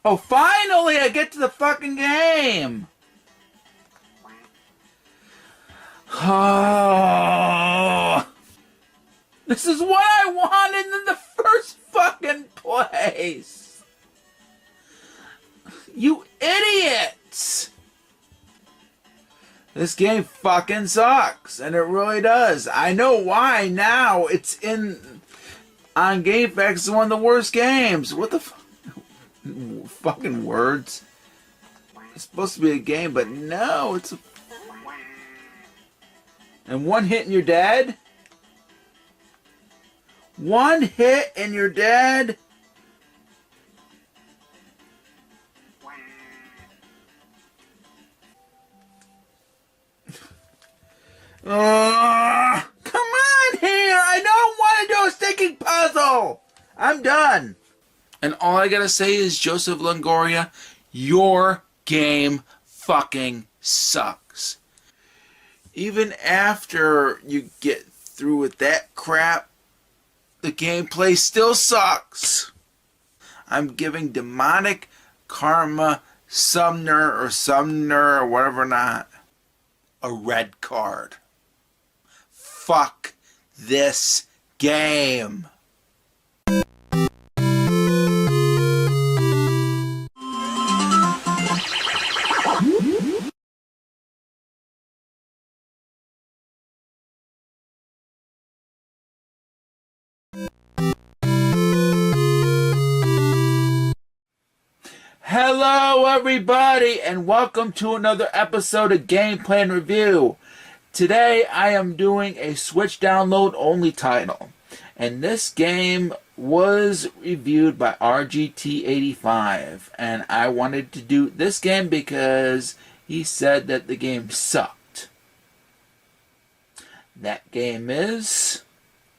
Oh, finally I get to the fucking game. Oh, this is what I wanted in the first fucking place. You idiots. This game fucking sucks, and it really does. I know why now. It's on GameFAQs. It's one of the worst games. What the fucking words? It's supposed to be a game, but no, it's a... And one hit and you're dead? One hit and you're dead? Come on here! I don't want to do a sticking puzzle! I'm done. And all I gotta say is, Joseph Longoria, your game fucking sucks. Even after you get through with that crap, the gameplay still sucks. I'm giving Demonic Karma Sumner or whatever not a red card. Fuck this game. Hello everybody and welcome to another episode of Gameplay and Review. Today I am doing a Switch download only title, and this game was reviewed by RGT85, and I wanted to do this game because he said that the game sucked. That game is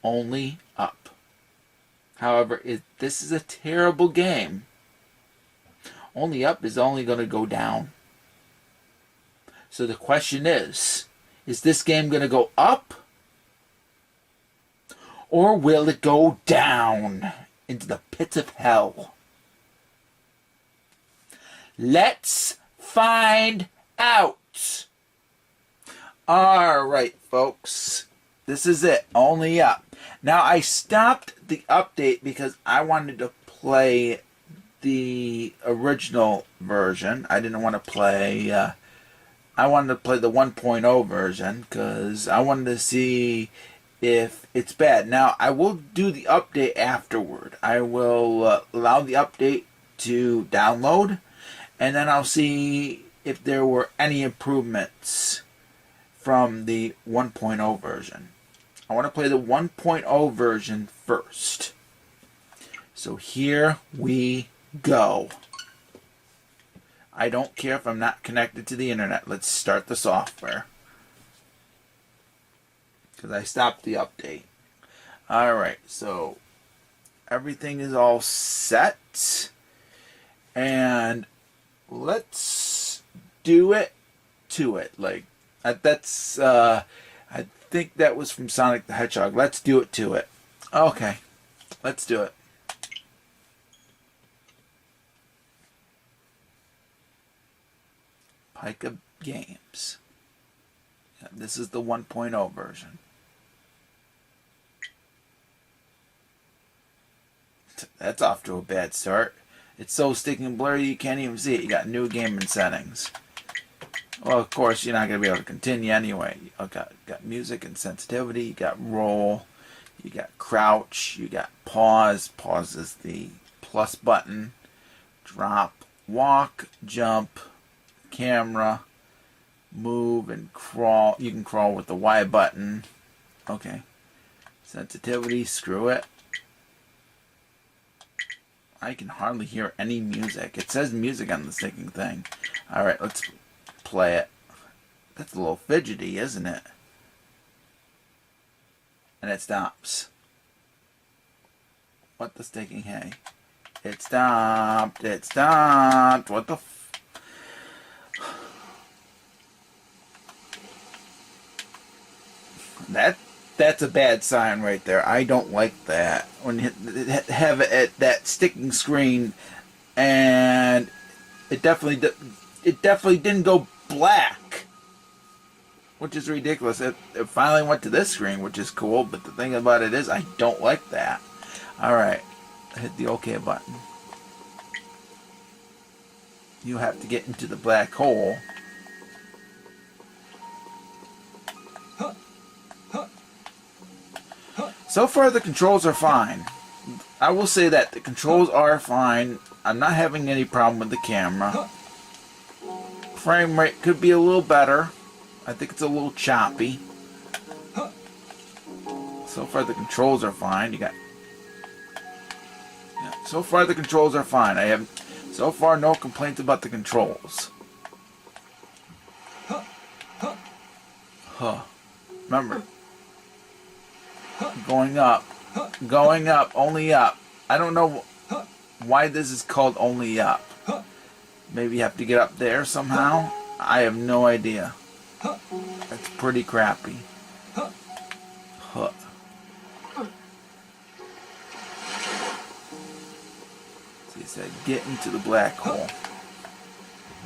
Only Up. However, this is a terrible game. Only Up is only going to go down. So the question is this game going to go up? Or will it go down into the pits of hell? Let's find out. Alright, folks. This is it. Only Up. Now, I stopped the update because I wanted to play the original version. I didn't want to play... I wanted to play the 1.0 version because I wanted to see if it's bad. Now, I will do the update afterward. I will allow the update to download, and then I'll see if there were any improvements from the 1.0 version. I want to play the 1.0 version first. So here we go. I don't care if I'm not connected to the internet. Let's start the software. Because I stopped the update. Alright, so everything is all set. And let's do it to it. Like, that's, I think that was from Sonic the Hedgehog. Let's do it to it. Okay, let's do it. Pika Games. Yeah, this is the 1.0 version. That's off to a bad start. It's so sticking blurry you can't even see it. You got new gaming settings. Well, of course, you're not going to be able to continue anyway. You got music and sensitivity. You got roll. You got crouch. You got pause. Pause is the plus button. Drop. Walk. Jump. Camera. move and crawl. You can crawl with the Y button. Okay. Sensitivity, screw it. I can hardly hear any music. It says music on the sticking thing. Alright, let's play it. That's a little fidgety, isn't it? And it stops. What the sticking hay? It stopped. It stopped. What the f... That's a bad sign right there. I don't like that. When you have it at that sticking screen, and it definitely didn't go black, which is ridiculous. It finally went to this screen, which is cool. But the thing about it is, I don't like that. All right, hit the OK button. You have to get into the black hole. So far, the controls are fine. I will say that the controls are fine. I'm not having any problem with the camera. Frame rate could be a little better. I think it's a little choppy. So far, the controls are fine. So far, the controls are fine. I have so far no complaints about the controls. Remember, going up, only up. I don't know why this is called only up. Maybe you have to get up there somehow. I have no idea. That's pretty crappy. See, it said get into the black hole.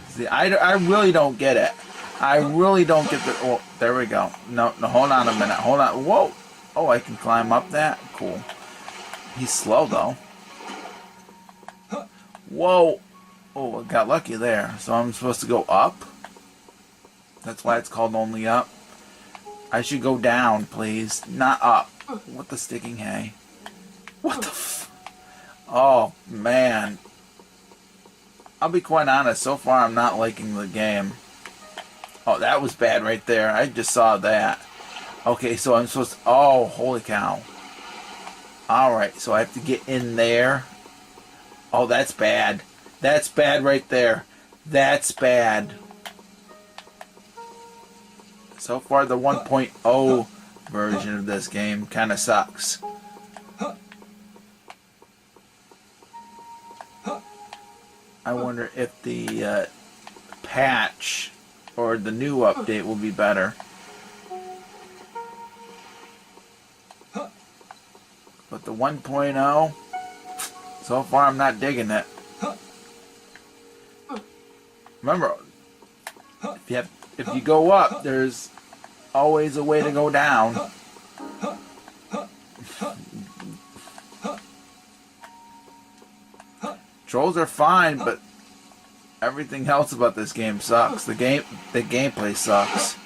See, I really don't get it. I really don't get the... Oh, there we go. No, hold on a minute. Hold on. Whoa. Oh, I can climb up that? Cool. He's slow, though. Whoa. Oh, I got lucky there. So I'm supposed to go up? That's why it's called only up. I should go down, please. Not up. What the sticking hay? What the f... Oh, man. I'll be quite honest. So far, I'm not liking the game. Oh, that was bad right there. I just saw that. Okay, so I'm supposed to... Oh, holy cow. Alright, so I have to get in there. Oh, that's bad. That's bad right there. That's bad. So far, the 1.0 version of this game kind of sucks. I wonder if the patch or the new update will be better. But the 1.0, so far I'm not digging it. Remember, if you go up, there's always a way to go down. Controls are fine, but everything else about this game sucks. The gameplay sucks.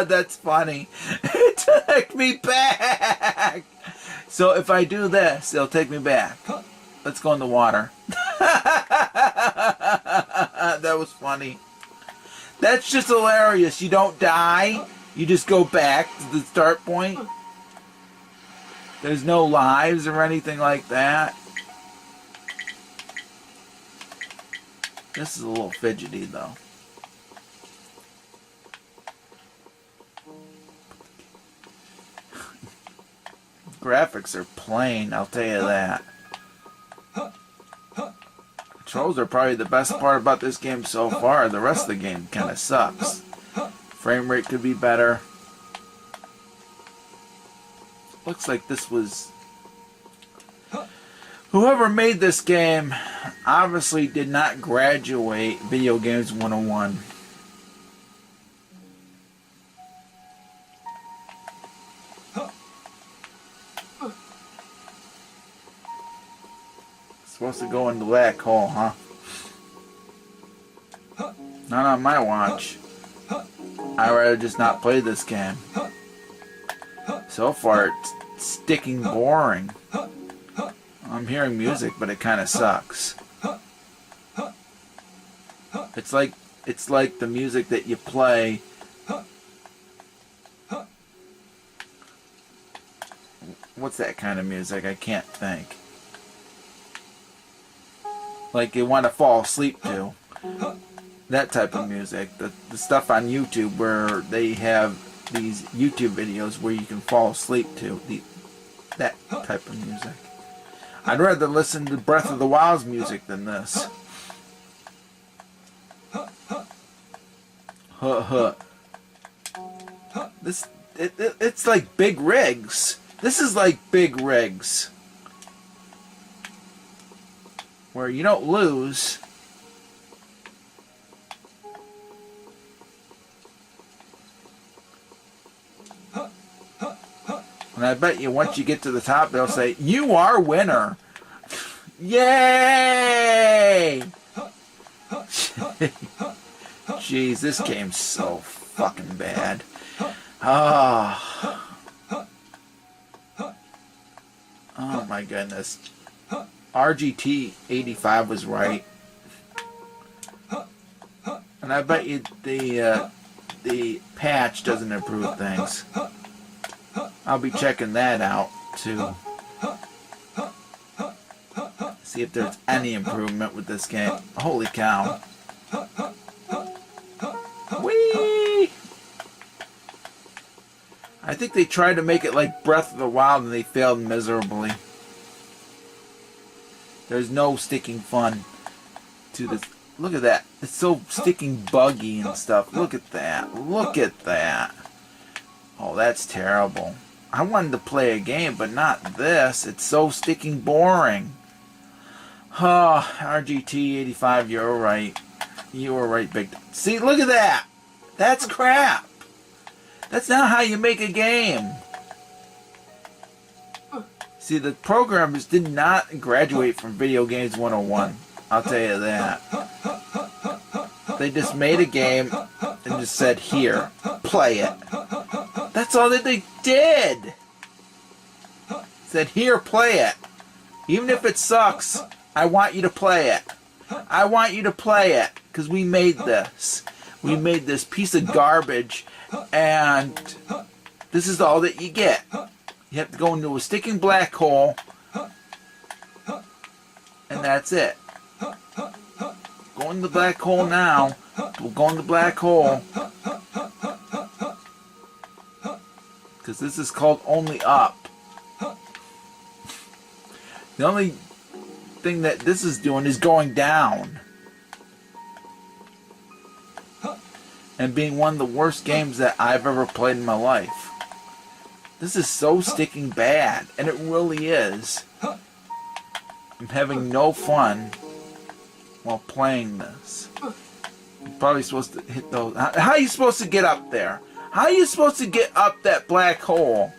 That's funny. It took me back. So if I do this, it'll take me back. Let's go in the water. That was funny. That's just hilarious. You don't die. You just go back to the start point. There's no lives or anything like that. This is a little fidgety, though. Graphics are plain, I'll tell you that. Controls are probably the best part about this game so far. The rest of the game kind of sucks. Frame rate could be better. Looks like this was... Whoever made this game obviously did not graduate Video Games 101. Supposed to go in the black hole, huh? Not on my watch. I'd rather just not play this game. So far, it's sticking boring. I'm hearing music, but it kind of sucks. It's like the music that you play. What's that kind of music? I can't think. Like you want to fall asleep to. That type of music. The stuff on YouTube where they have these YouTube videos where you can fall asleep to. That type of music. I'd rather listen to Breath of the Wild's music than this. It's like Big Rigs. This is like Big Rigs. Where you don't lose. And I bet you once you get to the top, they'll say, "You are winner." Yay! Jeez, this game's so fucking bad. Oh my goodness. RGT 85 was right. And I bet you the patch doesn't improve things. I'll be checking that out too. See if there's any improvement with this game. Holy cow. Whee! I think they tried to make it like Breath of the Wild and they failed miserably. There's no sticking fun to this. Look at that. It's so sticking buggy and stuff. Look at that. Look at that. Oh, that's terrible. I wanted to play a game, but not this. It's so sticking boring. Oh, RGT 85, you're right. You were right, big. See, look at that. That's crap. That's not how you make a game. See, the programmers did not graduate from Video Games 101. I'll tell you that. They just made a game and just said, "Here, play it." That's all that they did. Said, "Here, play it. Even if it sucks, I want you to play it. I want you to play it because we made this. We made this piece of garbage, and this is all that you get. You have to go into a sticking black hole, and that's it. Go in the black hole now. We'll go in the black hole. Because this is called Only Up. The only thing that this is doing is going down. And being one of the worst games that I've ever played in my life. This is so sticking bad. And it really is. I'm having no fun while playing this. You're probably supposed to hit those. How are you supposed to get up there? How are you supposed to get up that black hole?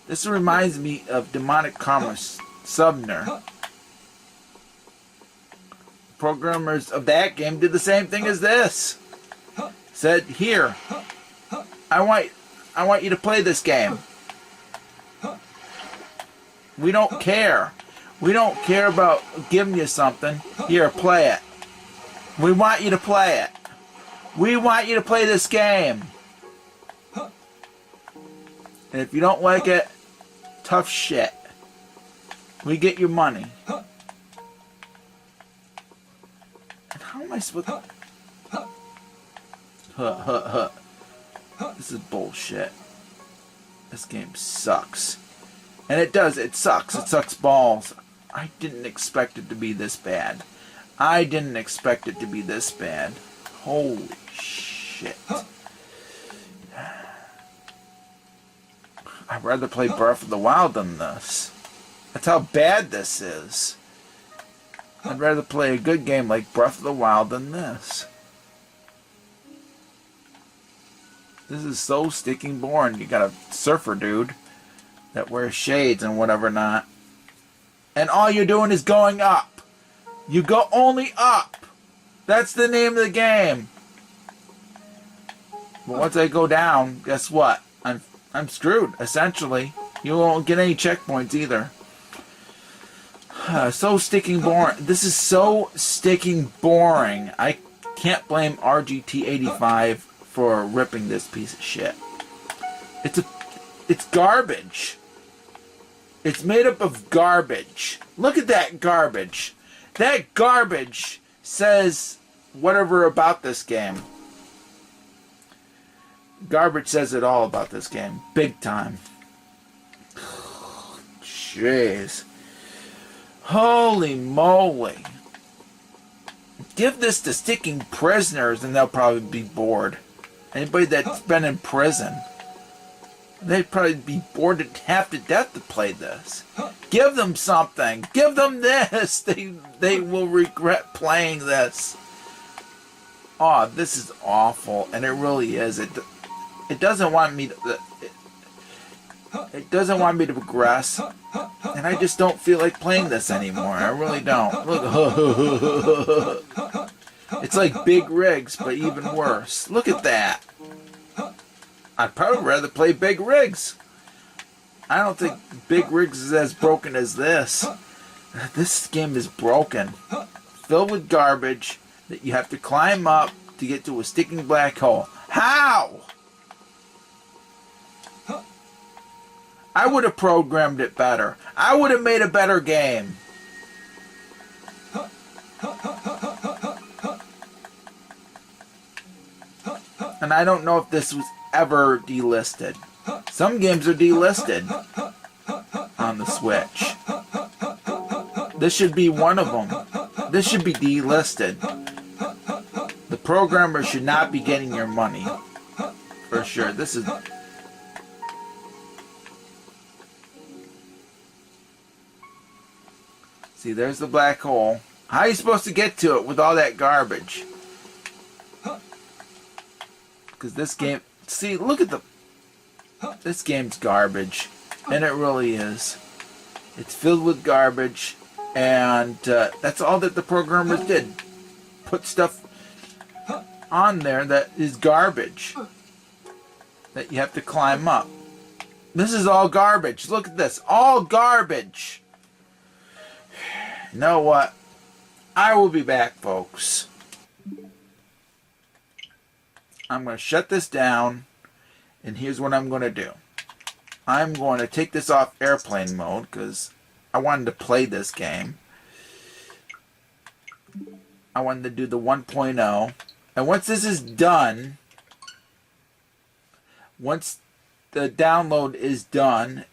This reminds me of Demonic Karma Subner. Programmers of that game did the same thing as this. Said, "Here, I want you to play this game. We don't care. We don't care about giving you something. Here, play it. We want you to play it. We want you to play this game. And if you don't like it, tough shit. We get your money." And how am I supposed to... This is bullshit. This game sucks. And it does. It sucks. It sucks balls. I didn't expect it to be this bad. I didn't expect it to be this bad. Holy shit. I'd rather play Breath of the Wild than this. That's how bad this is. I'd rather play a good game like Breath of the Wild than this. This is so sticking boring. You got a surfer dude that wears shades and whatever not. And all you're doing is going up. You go only up. That's the name of the game. But once I go down, guess what? I'm screwed, essentially. You won't get any checkpoints either. So sticking boring. This is so sticking boring. I can't blame RGT85 for ripping this piece of shit. It's garbage. It's made up of garbage. Look at that garbage. That garbage says whatever about this game. Garbage says it all about this game. Big time. Jeez. Holy moly. Give this to sticking prisoners and they'll probably be bored. Anybody that's been in prison, they'd probably be bored to half to death to play this. Give them something. Give them this. They will regret playing this. Oh, this is awful, and it really is. It doesn't want me to. It doesn't want me to progress, and I just don't feel like playing this anymore. I really don't. Look, it's like Big Rigs, but even worse. Look at that. I'd probably rather play Big Rigs. I don't think Big Rigs is as broken as this. This game is broken. Filled with garbage that you have to climb up to get to a sticking black hole. How? I would have programmed it better. I would have made a better game. And I don't know if this was ever delisted. Some games are delisted on the Switch. This should be one of them. This should be delisted. The programmer should not be getting your money. For sure. This is... See, there's the black hole. How are you supposed to get to it with all that garbage? Because this game... See, look at the... This game's garbage. And it really is. It's filled with garbage. And that's all that the programmers did. Put stuff on there that is garbage. That you have to climb up. This is all garbage. Look at this. All garbage. You know what? I will be back, folks. I'm going to shut this down. And here's what I'm going to do. I'm going to take this off airplane mode because I wanted to play this game. I wanted to do the 1.0. And once this is done, once the download is done,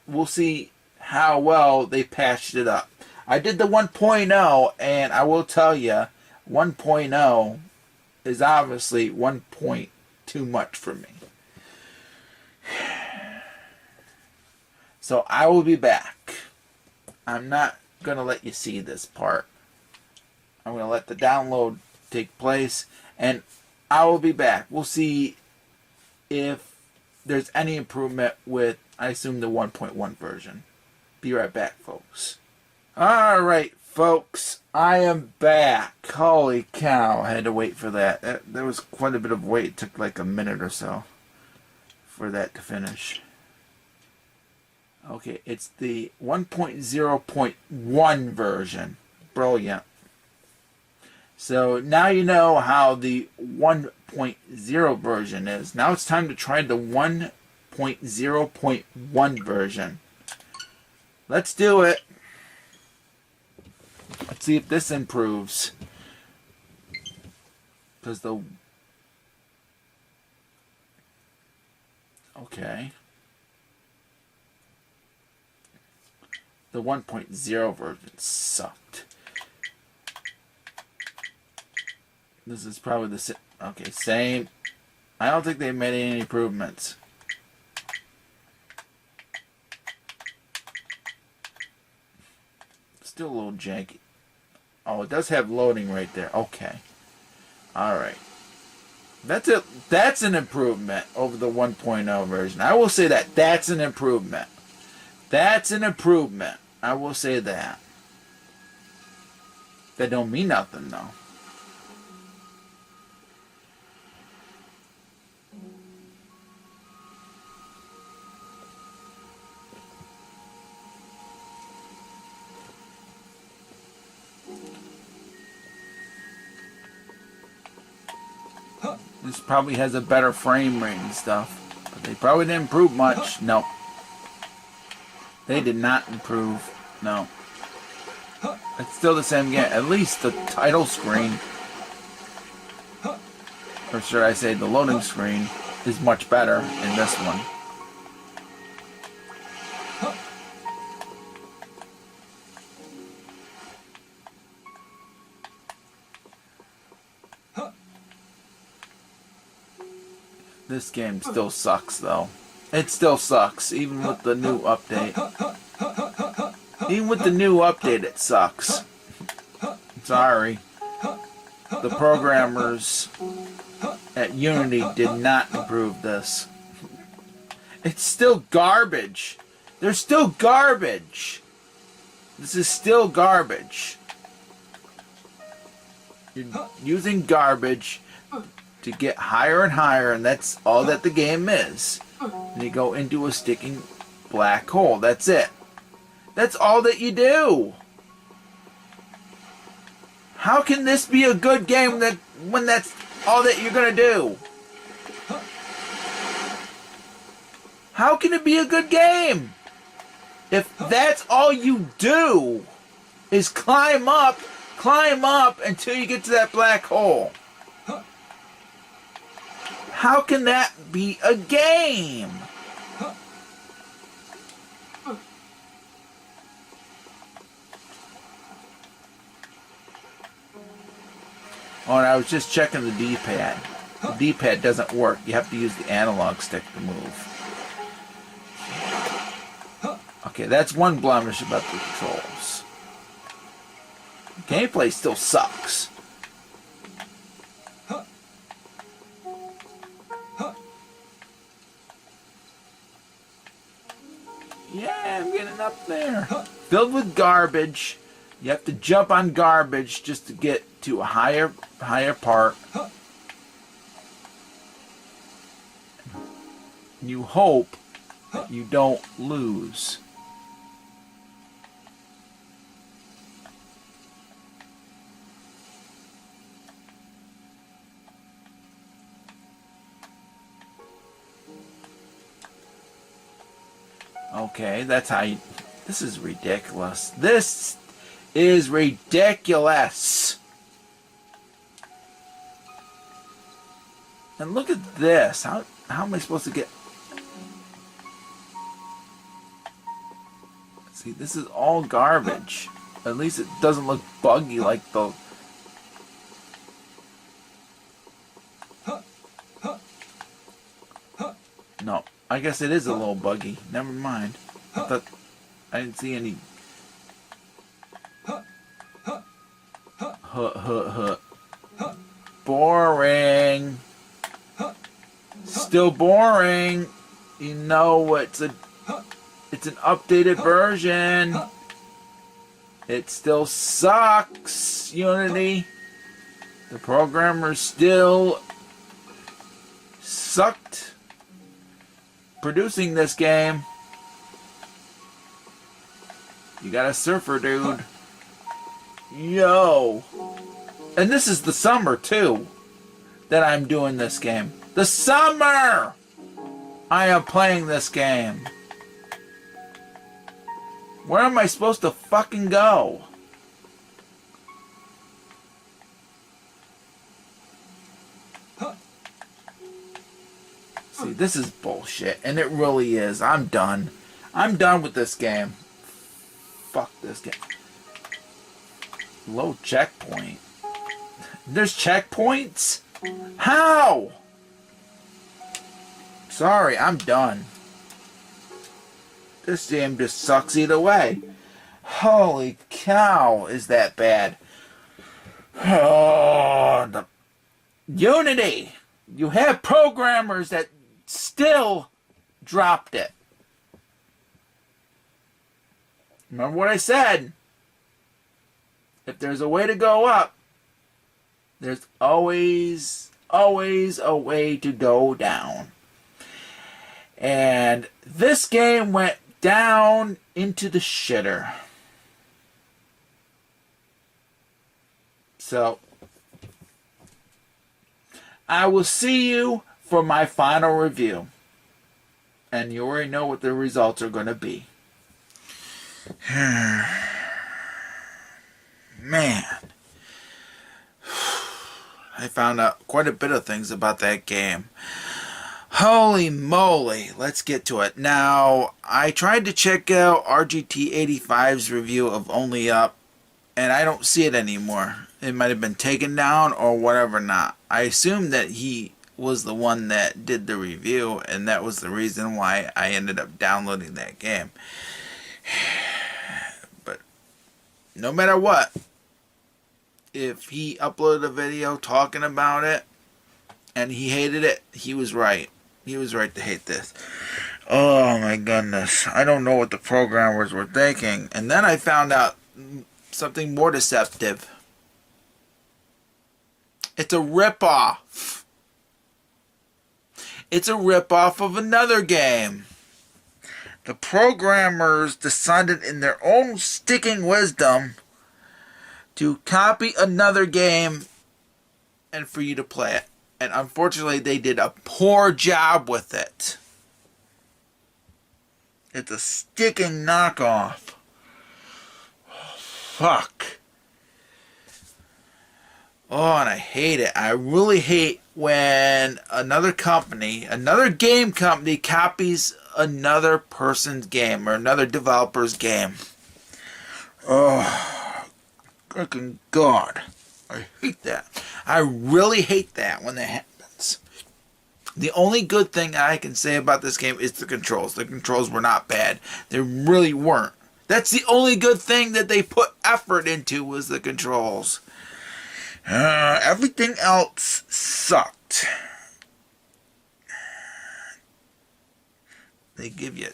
we'll see how well they patched it up. I did the 1.0, and I will tell you, 1.0 is obviously 1 point too much for me. So I will be back. I'm not going to let you see this part. I'm going to let the download take place, and I will be back. We'll see if there's any improvement with, I assume, the 1.1 version. Be right back, folks. Alright, folks. I am back. Holy cow. I had to wait for that. There was quite a bit of wait. It took like a minute or so for that to finish. Okay, it's the 1.0.1 version. Brilliant. So now you know how the 1.0 version is. Now it's time to try the 1.0.1 version. Let's do it. Let's see if this improves. Because the... Okay. The 1.0 version sucked. This is probably the same. Okay, same. I don't think they made any improvements. Still a little janky. Oh, it does have loading right there. Okay. Alright. That's it. That's an improvement over the 1.0 version. I will say that. That's an improvement. That's an improvement. I will say that. That don't mean nothing, though. This probably has a better frame rate and stuff. But they probably didn't improve much. No. They did not improve. No. It's still the same game. At least the title screen, or should I say the loading screen, is much better in this one. This game still sucks, though. It still sucks, even with the new update. Even with the new update, it sucks. Sorry. The programmers at Unity did not improve this. It's still garbage. They're still garbage. This is still garbage. You're using garbage to get higher and higher, and that's all that the game is. And you go into a sticking black hole. That's it. That's all that you do. How can this be a good game when that's all that you're gonna do? How can it be a good game if that's all you do is climb up until you get to that black hole? How can that be a game? Oh, and I was just checking the D-pad. The D-pad doesn't work. You have to use the analog stick to move. Okay, that's one blemish about the controls. Gameplay still sucks. Yeah, I'm getting up there. Filled with garbage. You have to jump on garbage just to get to a higher part. You hope that you don't lose. Okay, that's how you... This is ridiculous. This is ridiculous. And look at this. How am I supposed to get... See, this is all garbage. At least it doesn't look buggy like the... No, I guess it is a little buggy. Never mind. I thought I didn't see any... Boring. Still boring. You know, it's an updated version. It still sucks, Unity. The programmers still sucked producing this game. You got a surfer, dude. Yo. And this is the summer, too, that I'm doing this game. The summer! I am playing this game. Where am I supposed to fucking go? See, this is bullshit, and it really is. I'm done. I'm done with this game. Fuck this game. Low checkpoint. There's checkpoints? How? Sorry, I'm done. This game just sucks either way. Holy cow, is that bad. Oh, the Unity! You have programmers that still dropped it. Remember what I said? If there's a way to go up, there's always a way to go down. And this game went down into the shitter. So, I will see you for my final review. And you already know what the results are going to be. Man. I found out quite a bit of things about that game. Holy moly. Let's get to it. Now, I tried to check out RGT85's review of Only Up, and I don't see it anymore. It might have been taken down or whatever not. I assume that he was the one that did the review, and that was the reason why I ended up downloading that game. But no matter what, if he uploaded a video talking about it and he hated it, he was right. He was right to hate this. Oh my goodness. I don't know what the programmers were thinking. And then I found out something more deceptive. It's a ripoff. It's a ripoff of another game. The programmers decided in their own sticking wisdom to copy another game and for you to play it. And unfortunately, they did a poor job with it. It's a sticking knockoff. Fuck. Oh, and I hate it. I really hate when another company, another game company, copies another person's game or another developer's game. Oh. Freaking God. I hate that. I really hate that when that happens. The only good thing I can say about this game is the controls. The controls were not bad. They really weren't. That's the only good thing that they put effort into was the controls. Everything else sucked. They give you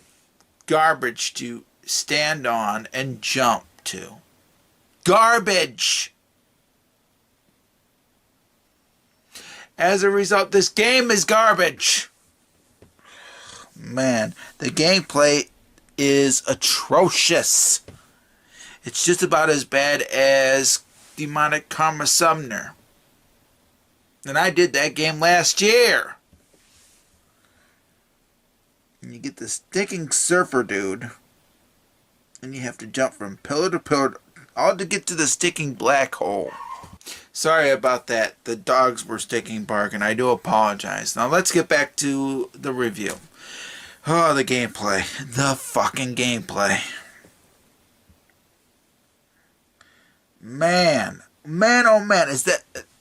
garbage to stand on and jump to. Garbage! As a result, this game is garbage. Man, the gameplay is atrocious. It's just about as bad as Demonic Karma Summoner. And I did that game last year. And you get this sticking surfer dude. And you have to jump from pillar to pillar, all to get to the sticking black hole. Sorry about that. The dogs were sticking barking. I do apologize. Now let's get back to the review. Oh, the gameplay. The fucking gameplay. Man. Man, oh man.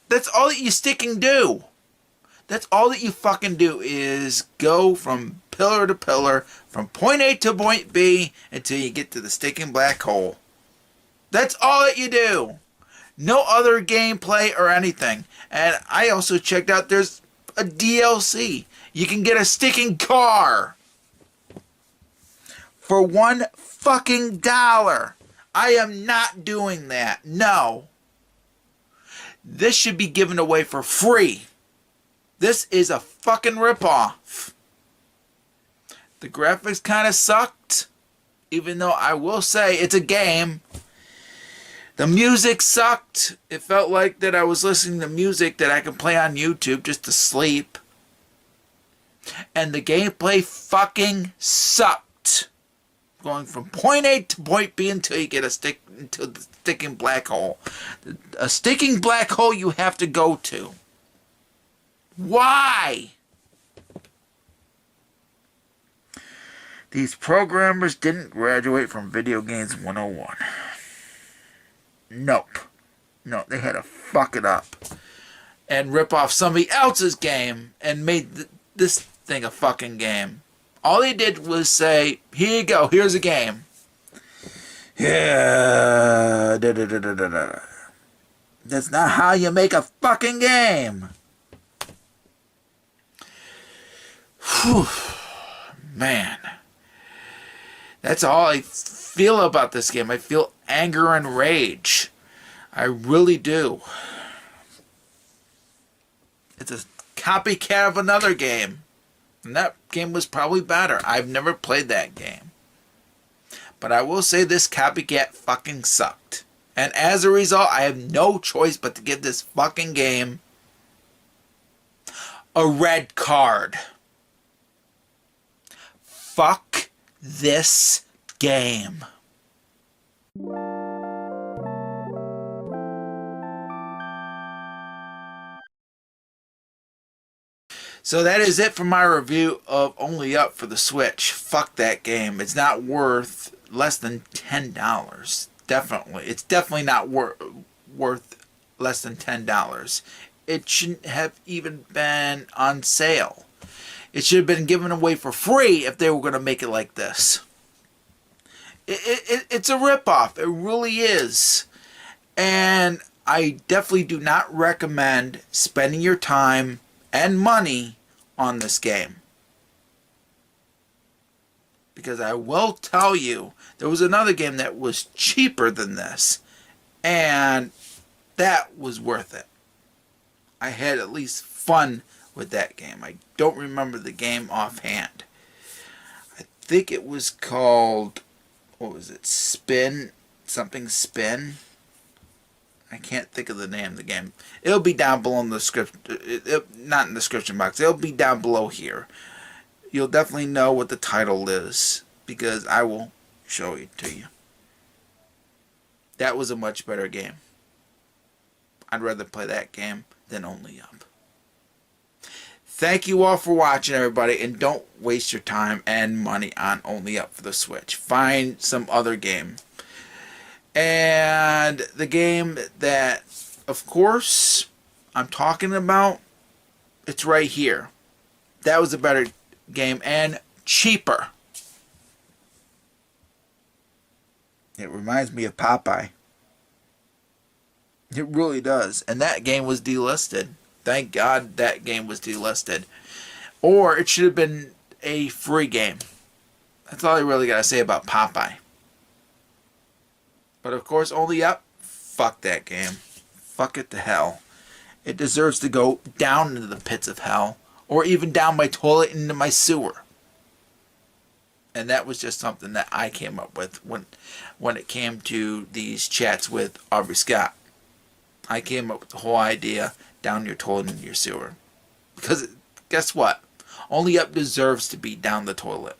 That's all that you sticking do. That's all that you fucking do is go from pillar to pillar, from point A to point B, until you get to the sticking black hole. That's all that you do. No other gameplay or anything. And I also checked out there's a DLC. You can get a sticking car for $1 fucking dollar. I am not doing that. No. This should be given away for free. This is a fucking ripoff. The graphics kind of sucked. Even though I will say it's a game. The music sucked. It felt like that I was listening to music that I can play on YouTube just to sleep. And the gameplay fucking sucked. Going from point A to point B until you get into the sticking black hole. A sticking black hole you have to go to. Why? These programmers didn't graduate from Video Games 101. Nope. No, they had to fuck it up. And rip off somebody else's game and made this thing a fucking game. All they did was say, here you go, here's a game. Yeah. That's not how you make a fucking game. Whew. Man. That's all I feel about this game. I feel anger and rage. I really do. It's a copycat of another game. And that game was probably better. I've never played that game. But I will say this copycat fucking sucked. And as a result, I have no choice but to give this fucking game a red card. Fuck this game. So that is it for my review of Only Up for the Switch. Fuck that game. It's not worth less than $10. Definitely. It's definitely not worth less than $10. It shouldn't have even been on sale. It should have been given away for free if they were going to make it like this. It's a ripoff. It really is. And I definitely do not recommend spending your time and money on this game. Because I will tell you, there was another game that was cheaper than this. And that was worth it. I had at least fun with that game. I don't remember the game offhand. I think it was called, what was it? Spin? Something Spin? I can't think of the name of the game. It'll be down below in the description. Not in the description box. It'll be down below here. You'll definitely know what the title is because I will show it to you. That was a much better game. I'd rather play that game than Only Up. Thank you all for watching, everybody, and don't waste your time and money on Only Up for the Switch. Find some other game. And the game that, of course, I'm talking about, it's right here. That was a better game and cheaper. It reminds me of Popeye. It really does. And that game was delisted. Thank God that game was delisted. Or it should have been a free game. That's all I really got to say about Popeye. But of course, Only Up, fuck that game. Fuck it to hell. It deserves to go down into the pits of hell. Or even down my toilet into my sewer. And that was just something that I came up with when it came to these chats with Aubrey Scott. I came up with the whole idea, down your toilet into your sewer. Because guess what? Only Up deserves to be down the toilet.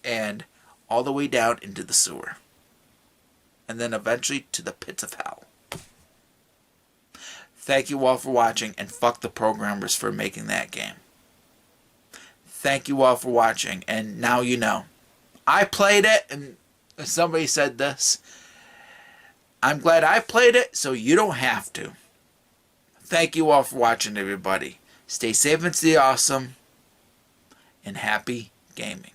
And all the way down into the sewer. And then eventually to the pits of hell. Thank you all for watching, and fuck the programmers for making that game. Thank you all for watching, and now you know. I played it, and somebody said this. I'm glad I played it, so you don't have to. Thank you all for watching, everybody. Stay safe and stay awesome, and happy gaming.